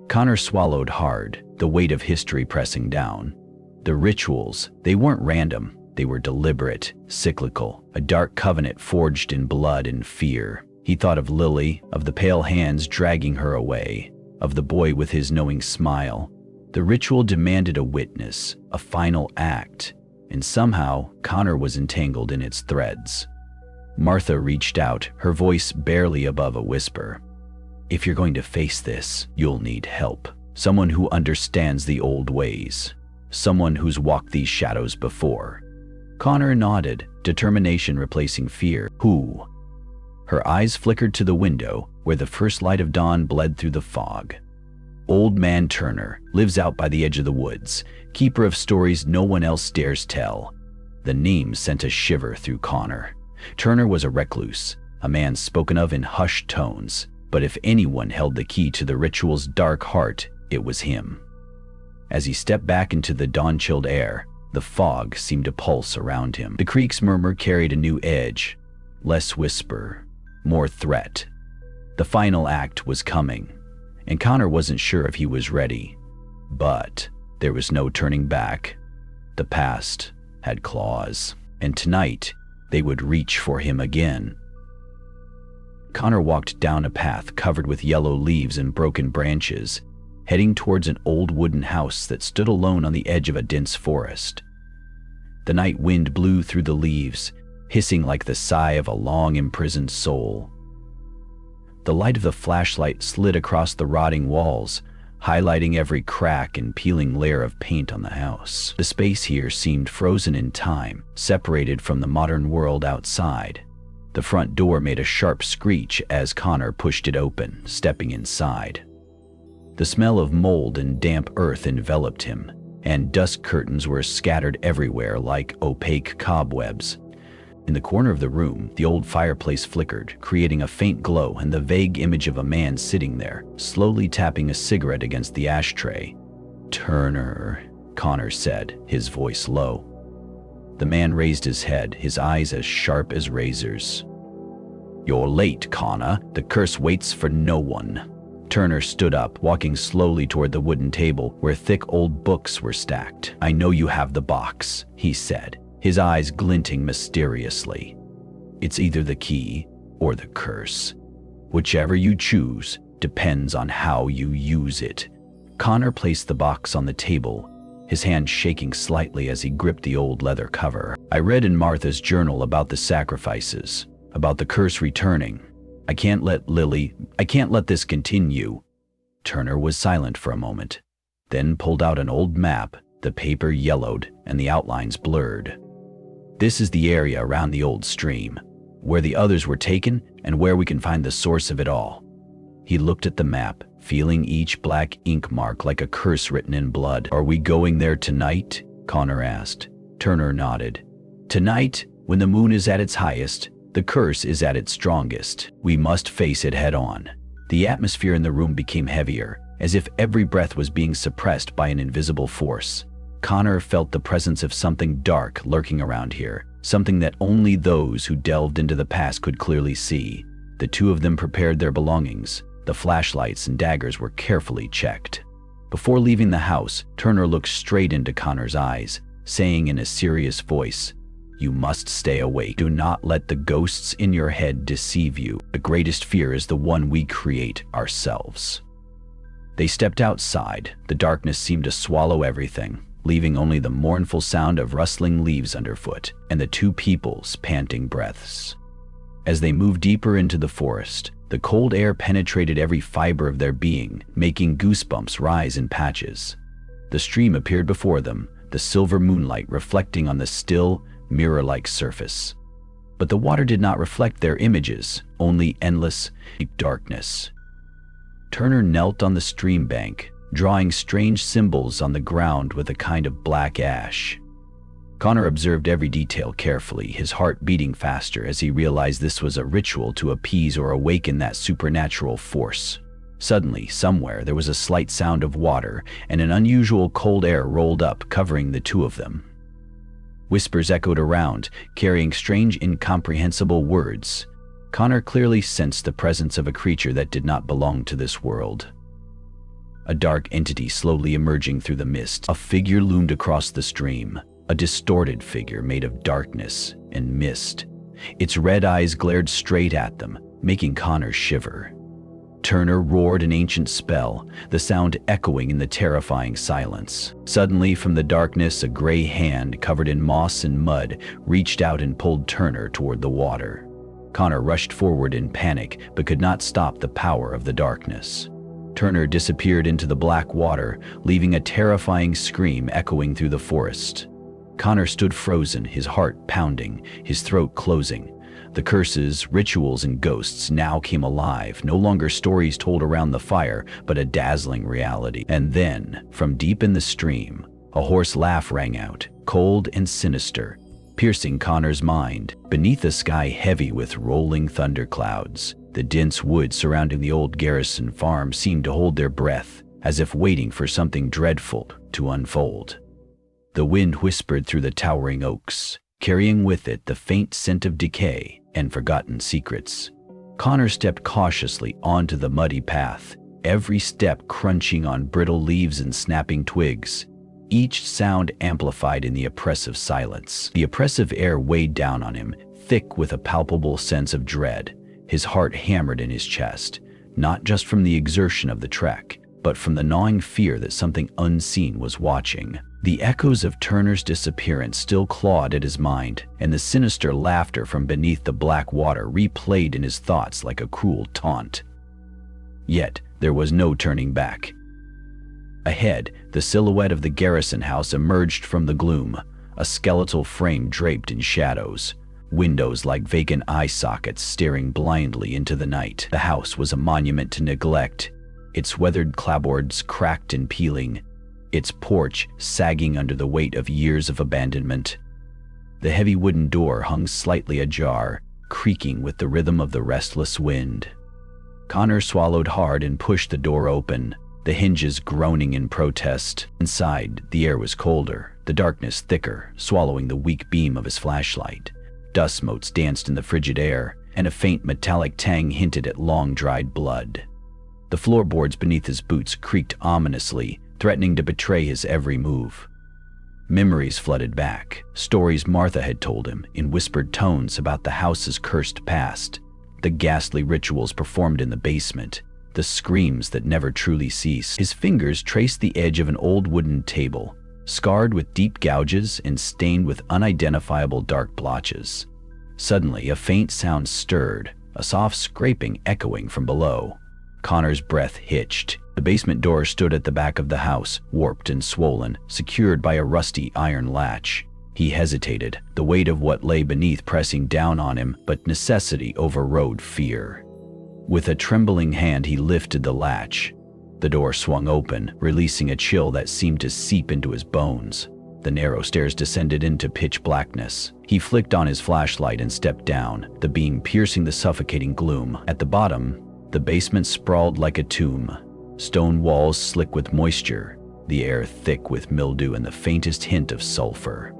Connor swallowed hard, the weight of history pressing down. The rituals, they weren't random. They were deliberate, cyclical, a dark covenant forged in blood and fear. He thought of Lily, of the pale hands dragging her away, of the boy with his knowing smile. The ritual demanded a witness, a final act, and somehow Connor was entangled in its threads. Martha reached out, her voice barely above a whisper. If you're going to face this, you'll need help. Someone who understands the old ways. Someone who's walked these shadows before. Connor nodded, determination replacing fear. Who? Her eyes flickered to the window, where the first light of dawn bled through the fog. Old Man Turner lives out by the edge of the woods, keeper of stories no one else dares tell. The name sent a shiver through Connor. Turner was a recluse, a man spoken of in hushed tones, but if anyone held the key to the ritual's dark heart, it was him. As he stepped back into the dawn-chilled air, the fog seemed to pulse around him. The creek's murmur carried a new edge, less whisper, more threat. The final act was coming, and Connor wasn't sure if he was ready. But there was no turning back. The past had claws, and tonight they would reach for him again. Connor walked down a path covered with yellow leaves and broken branches, heading towards an old wooden house that stood alone on the edge of a dense forest. The night wind blew through the leaves, hissing like the sigh of a long-imprisoned soul. The light of the flashlight slid across the rotting walls, highlighting every crack and peeling layer of paint on the house. The space here seemed frozen in time, separated from the modern world outside. The front door made a sharp screech as Connor pushed it open, stepping inside. The smell of mold and damp earth enveloped him, and dust curtains were scattered everywhere like opaque cobwebs. In the corner of the room, the old fireplace flickered, creating a faint glow and the vague image of a man sitting there, slowly tapping a cigarette against the ashtray. "Turner," Connor said, his voice low. The man raised his head, his eyes as sharp as razors. "You're late, Connor. The curse waits for no one." Turner stood up, walking slowly toward the wooden table where thick old books were stacked. "I know you have the box," he said, his eyes glinting mysteriously. "It's either the key or the curse. Whichever you choose depends on how you use it." Connor placed the box on the table, his hand shaking slightly as he gripped the old leather cover. "I read in Martha's journal about the sacrifices, about the curse returning. I can't let this continue." Turner was silent for a moment, then pulled out an old map. The paper yellowed and the outlines blurred. "This is the area around the old stream, where the others were taken and where we can find the source of it all." He looked at the map, feeling each black ink mark like a curse written in blood. "Are we going there tonight?" Connor asked. Turner nodded. "Tonight, when the moon is at its highest, the curse is at its strongest. We must face it head on." The atmosphere in the room became heavier, as if every breath was being suppressed by an invisible force. Connor felt the presence of something dark lurking around here, something that only those who delved into the past could clearly see. The two of them prepared their belongings. The flashlights and daggers were carefully checked. Before leaving the house, Turner looked straight into Connor's eyes, saying in a serious voice, "You must stay awake. Do not let the ghosts in your head deceive you. The greatest fear is the one we create ourselves." They stepped outside. The darkness seemed to swallow everything, leaving only the mournful sound of rustling leaves underfoot and the two people's panting breaths. As they moved deeper into the forest, The cold air penetrated every fiber of their being, making goosebumps rise in patches. The stream appeared before them, the silver moonlight reflecting on the still, mirror-like surface. But the water did not reflect their images, only endless, deep darkness. Turner knelt on the stream bank, drawing strange symbols on the ground with a kind of black ash. Connor observed every detail carefully, his heart beating faster as he realized this was a ritual to appease or awaken that supernatural force. Suddenly, somewhere, there was a slight sound of water, and an unusual cold air rolled up, covering the two of them. Whispers echoed around, carrying strange, incomprehensible words. Connor clearly sensed the presence of a creature that did not belong to this world. A dark entity slowly emerging through the mist. A figure loomed across the stream, a distorted figure made of darkness and mist. Its red eyes glared straight at them, making Connor shiver. Turner roared an ancient spell, the sound echoing in the terrifying silence. Suddenly, from the darkness, a gray hand covered in moss and mud reached out and pulled Turner toward the water. Connor rushed forward in panic, but could not stop the power of the darkness. Turner disappeared into the black water, leaving a terrifying scream echoing through the forest. Connor stood frozen, his heart pounding, his throat closing. The curses, rituals, and ghosts now came alive, no longer stories told around the fire, but a dazzling reality. And then, from deep in the stream, a hoarse laugh rang out, cold and sinister, piercing Connor's mind. Beneath a sky heavy with rolling thunderclouds, the dense woods surrounding the old Garrison farm seemed to hold their breath, as if waiting for something dreadful to unfold. The wind whispered through the towering oaks, carrying with it the faint scent of decay and forgotten secrets. Connor stepped cautiously onto the muddy path, every step crunching on brittle leaves and snapping twigs, each sound amplified in the oppressive silence. The oppressive air weighed down on him, thick with a palpable sense of dread. His heart hammered in his chest, not just from the exertion of the trek, but from the gnawing fear that something unseen was watching. The echoes of Turner's disappearance still clawed at his mind, and the sinister laughter from beneath the black water replayed in his thoughts like a cruel taunt. Yet, there was no turning back. Ahead, the silhouette of the Garrison house emerged from the gloom, a skeletal frame draped in shadows, windows like vacant eye sockets staring blindly into the night. The house was a monument to neglect, its weathered clapboards cracked and peeling, its porch sagging under the weight of years of abandonment. The heavy wooden door hung slightly ajar, creaking with the rhythm of the restless wind. Connor swallowed hard and pushed the door open, the hinges groaning in protest. Inside, the air was colder, the darkness thicker, swallowing the weak beam of his flashlight. Dust motes danced in the frigid air, and a faint metallic tang hinted at long-dried blood. The floorboards beneath his boots creaked ominously, threatening to betray his every move. Memories flooded back, stories Martha had told him in whispered tones about the house's cursed past, the ghastly rituals performed in the basement, the screams that never truly ceased. His fingers traced the edge of an old wooden table, scarred with deep gouges and stained with unidentifiable dark blotches. Suddenly, a faint sound stirred, a soft scraping echoing from below. Connor's breath hitched. The basement door stood at the back of the house, warped and swollen, secured by a rusty iron latch. He hesitated, the weight of what lay beneath pressing down on him, but necessity overrode fear. With a trembling hand, he lifted the latch. The door swung open, releasing a chill that seemed to seep into his bones. The narrow stairs descended into pitch blackness. He flicked on his flashlight and stepped down, the beam piercing the suffocating gloom. At the bottom, the basement sprawled like a tomb, stone walls slick with moisture, the air thick with mildew and the faintest hint of sulfur.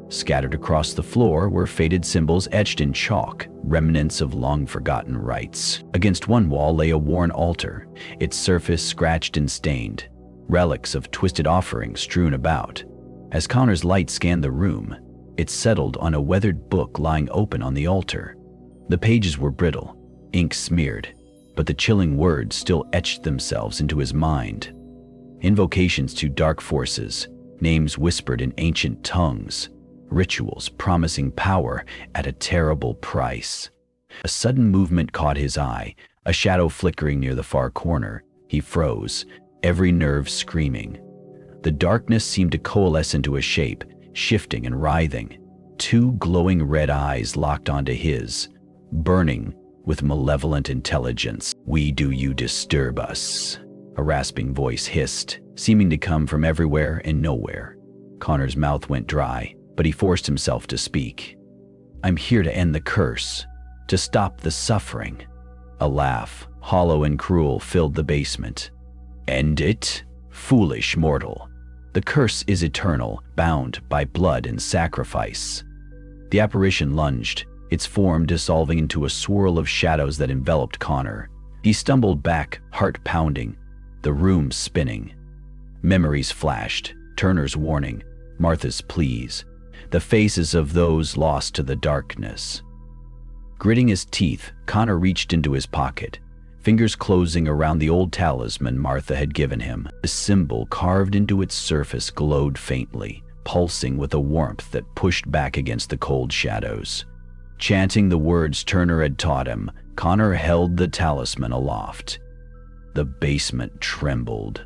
Scattered across the floor were faded symbols etched in chalk, remnants of long-forgotten rites. Against one wall lay a worn altar, its surface scratched and stained, relics of twisted offerings strewn about. As Connor's light scanned the room, it settled on a weathered book lying open on the altar. The pages were brittle, ink smeared, but the chilling words still etched themselves into his mind. Invocations to dark forces, names whispered in ancient tongues, rituals promising power at a terrible price. A sudden movement caught his eye, a shadow flickering near the far corner. He froze, every nerve screaming. The darkness seemed to coalesce into a shape, shifting and writhing. Two glowing red eyes locked onto his, burning with malevolent intelligence. "We do you disturb us?" a rasping voice hissed, seeming to come from everywhere and nowhere. Connor's mouth went dry, but he forced himself to speak. "I'm here to end the curse, to stop the suffering." A laugh, hollow and cruel, filled the basement. "End it? Foolish mortal. The curse is eternal, bound by blood and sacrifice." The apparition lunged, its form dissolving into a swirl of shadows that enveloped Connor. He stumbled back, heart pounding, the room spinning. Memories flashed, Turner's warning, Martha's pleas, the faces of those lost to the darkness. Gritting his teeth, Connor reached into his pocket, fingers closing around the old talisman Martha had given him. The symbol carved into its surface glowed faintly, pulsing with a warmth that pushed back against the cold shadows. Chanting the words Turner had taught him, Connor held the talisman aloft. The basement trembled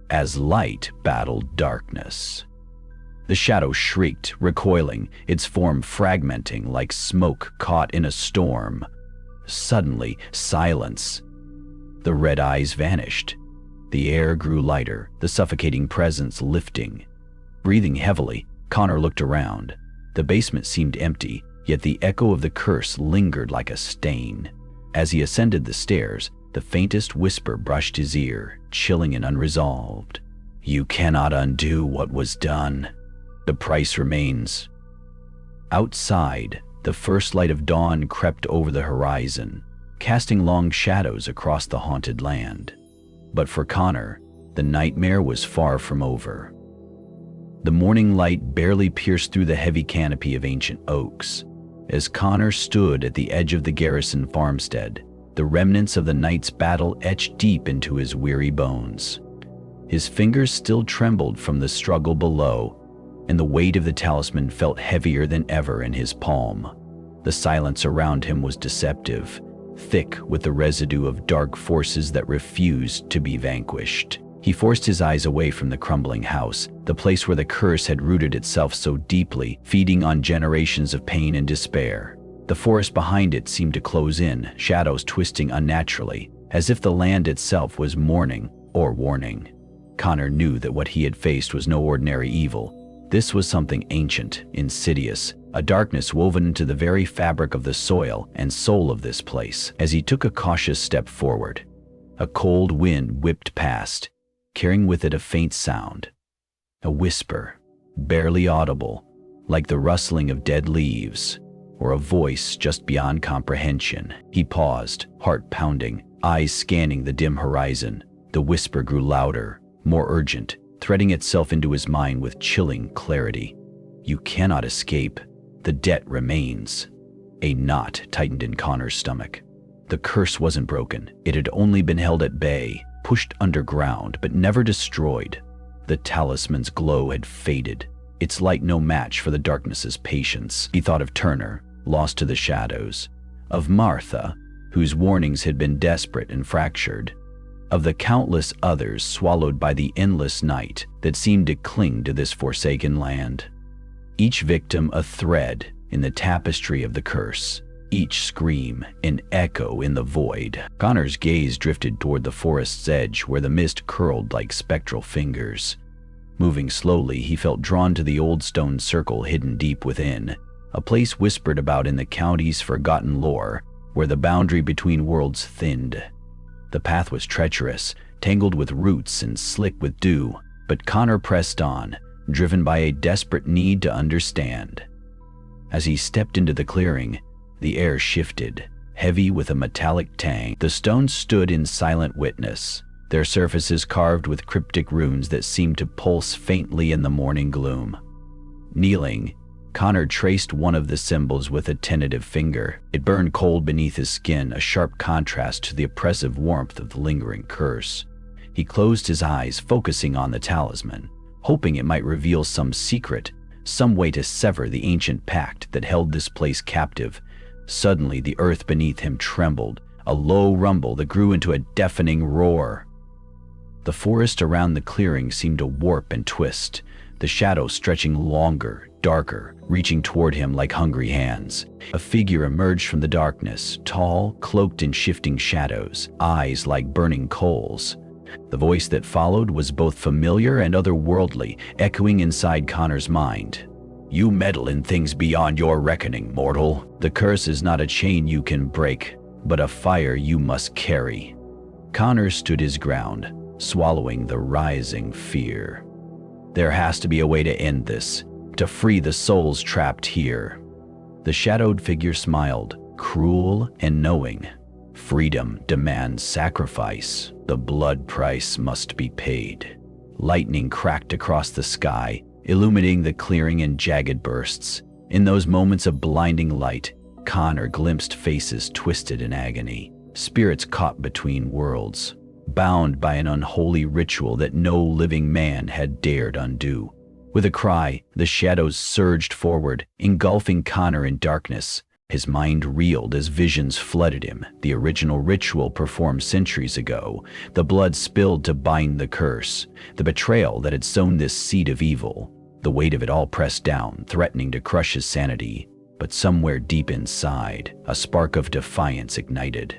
as light battled darkness. The shadow shrieked, recoiling, its form fragmenting like smoke caught in a storm. Suddenly, silence. The red eyes vanished. The air grew lighter, the suffocating presence lifting. Breathing heavily, Connor looked around. The basement seemed empty, yet the echo of the curse lingered like a stain. As he ascended the stairs, the faintest whisper brushed his ear, chilling and unresolved. "You cannot undo what was done. The price remains." Outside, the first light of dawn crept over the horizon, casting long shadows across the haunted land. But for Connor, the nightmare was far from over. The morning light barely pierced through the heavy canopy of ancient oaks. As Connor stood at the edge of the garrison farmstead, the remnants of the night's battle etched deep into his weary bones. His fingers still trembled from the struggle below, and the weight of the talisman felt heavier than ever in his palm. The silence around him was deceptive, thick with the residue of dark forces that refused to be vanquished. He forced his eyes away from the crumbling house, the place where the curse had rooted itself so deeply, feeding on generations of pain and despair. The forest behind it seemed to close in, shadows twisting unnaturally, as if the land itself was mourning or warning. Connor knew that what he had faced was no ordinary evil. This was something ancient, insidious, a darkness woven into the very fabric of the soil and soul of this place. As he took a cautious step forward, a cold wind whipped past, carrying with it a faint sound, a whisper, barely audible, like the rustling of dead leaves, or a voice just beyond comprehension. He paused, heart pounding, eyes scanning the dim horizon. The whisper grew louder, more urgent, threading itself into his mind with chilling clarity. "You cannot escape. The debt remains." A knot tightened in Connor's stomach. The curse wasn't broken. It had only been held at bay, pushed underground, but never destroyed. The talisman's glow had faded, its light no match for the darkness's patience. He thought of Turner, lost to the shadows, of Martha, whose warnings had been desperate and fractured, of the countless others swallowed by the endless night that seemed to cling to this forsaken land. Each victim a thread in the tapestry of the curse, each scream an echo in the void. Connor's gaze drifted toward the forest's edge where the mist curled like spectral fingers. Moving slowly, he felt drawn to the old stone circle hidden deep within, a place whispered about in the county's forgotten lore, where the boundary between worlds thinned. The path was treacherous, tangled with roots and slick with dew, but Connor pressed on, driven by a desperate need to understand. As he stepped into the clearing, the air shifted, heavy with a metallic tang. The stones stood in silent witness, their surfaces carved with cryptic runes that seemed to pulse faintly in the morning gloom. Kneeling, Connor traced one of the symbols with a tentative finger. It burned cold beneath his skin, a sharp contrast to the oppressive warmth of the lingering curse. He closed his eyes, focusing on the talisman, hoping it might reveal some secret, some way to sever the ancient pact that held this place captive. Suddenly, the earth beneath him trembled, a low rumble that grew into a deafening roar. The forest around the clearing seemed to warp and twist, the shadows stretching longer, darker, reaching toward him like hungry hands. A figure emerged from the darkness, tall, cloaked in shifting shadows, eyes like burning coals. The voice that followed was both familiar and otherworldly, echoing inside Connor's mind. "You meddle in things beyond your reckoning, mortal. The curse is not a chain you can break, but a fire you must carry." Connor stood his ground, swallowing the rising fear. There has to be a way to end this, to free the souls trapped here. The shadowed figure smiled, cruel and knowing. "Freedom demands sacrifice. The blood price must be paid." Lightning cracked across the sky, illuminating the clearing in jagged bursts. In those moments of blinding light, Connor glimpsed faces twisted in agony, spirits caught between worlds, bound by an unholy ritual that no living man had dared undo. With a cry, the shadows surged forward, engulfing Connor in darkness. His mind reeled as visions flooded him, the original ritual performed centuries ago, the blood spilled to bind the curse, the betrayal that had sown this seed of evil, the weight of it all pressed down, threatening to crush his sanity. But somewhere deep inside, a spark of defiance ignited.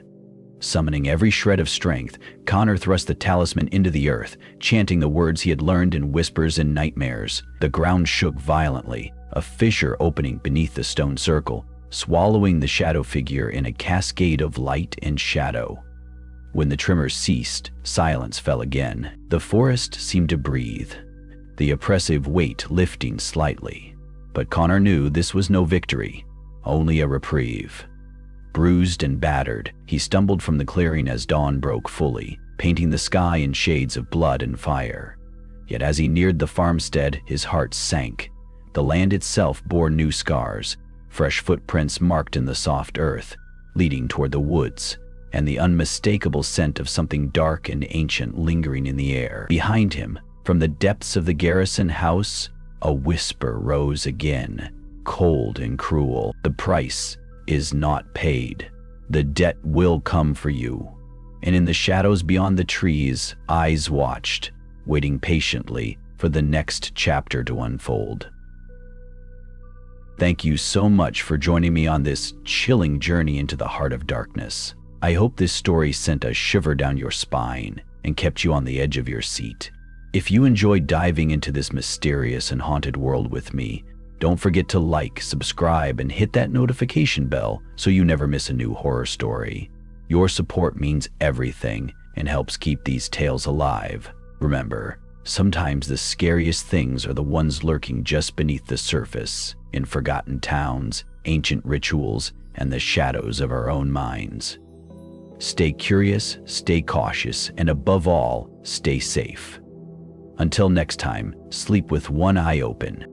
Summoning every shred of strength, Connor thrust the talisman into the earth, chanting the words he had learned in whispers and nightmares. The ground shook violently, a fissure opening beneath the stone circle, swallowing the shadow figure in a cascade of light and shadow. When the tremors ceased, silence fell again. The forest seemed to breathe, the oppressive weight lifting slightly. But Connor knew this was no victory, only a reprieve. Bruised and battered, he stumbled from the clearing as dawn broke fully, painting the sky in shades of blood and fire. Yet as he neared the farmstead, his heart sank. The land itself bore new scars, fresh footprints marked in the soft earth, leading toward the woods, and the unmistakable scent of something dark and ancient lingering in the air. Behind him, from the depths of the garrison house, a whisper rose again, cold and cruel. "The price is not paid. The debt will come for you." And in the shadows beyond the trees, eyes watched, waiting patiently for the next chapter to unfold. Thank you so much for joining me on this chilling journey into the heart of darkness. I hope this story sent a shiver down your spine and kept you on the edge of your seat. If you enjoyed diving into this mysterious and haunted world with me, don't forget to like, subscribe, and hit that notification bell so you never miss a new horror story. Your support means everything and helps keep these tales alive. Remember, sometimes the scariest things are the ones lurking just beneath the surface, in forgotten towns, ancient rituals, and the shadows of our own minds. Stay curious, stay cautious, and above all, stay safe. Until next time, sleep with one eye open.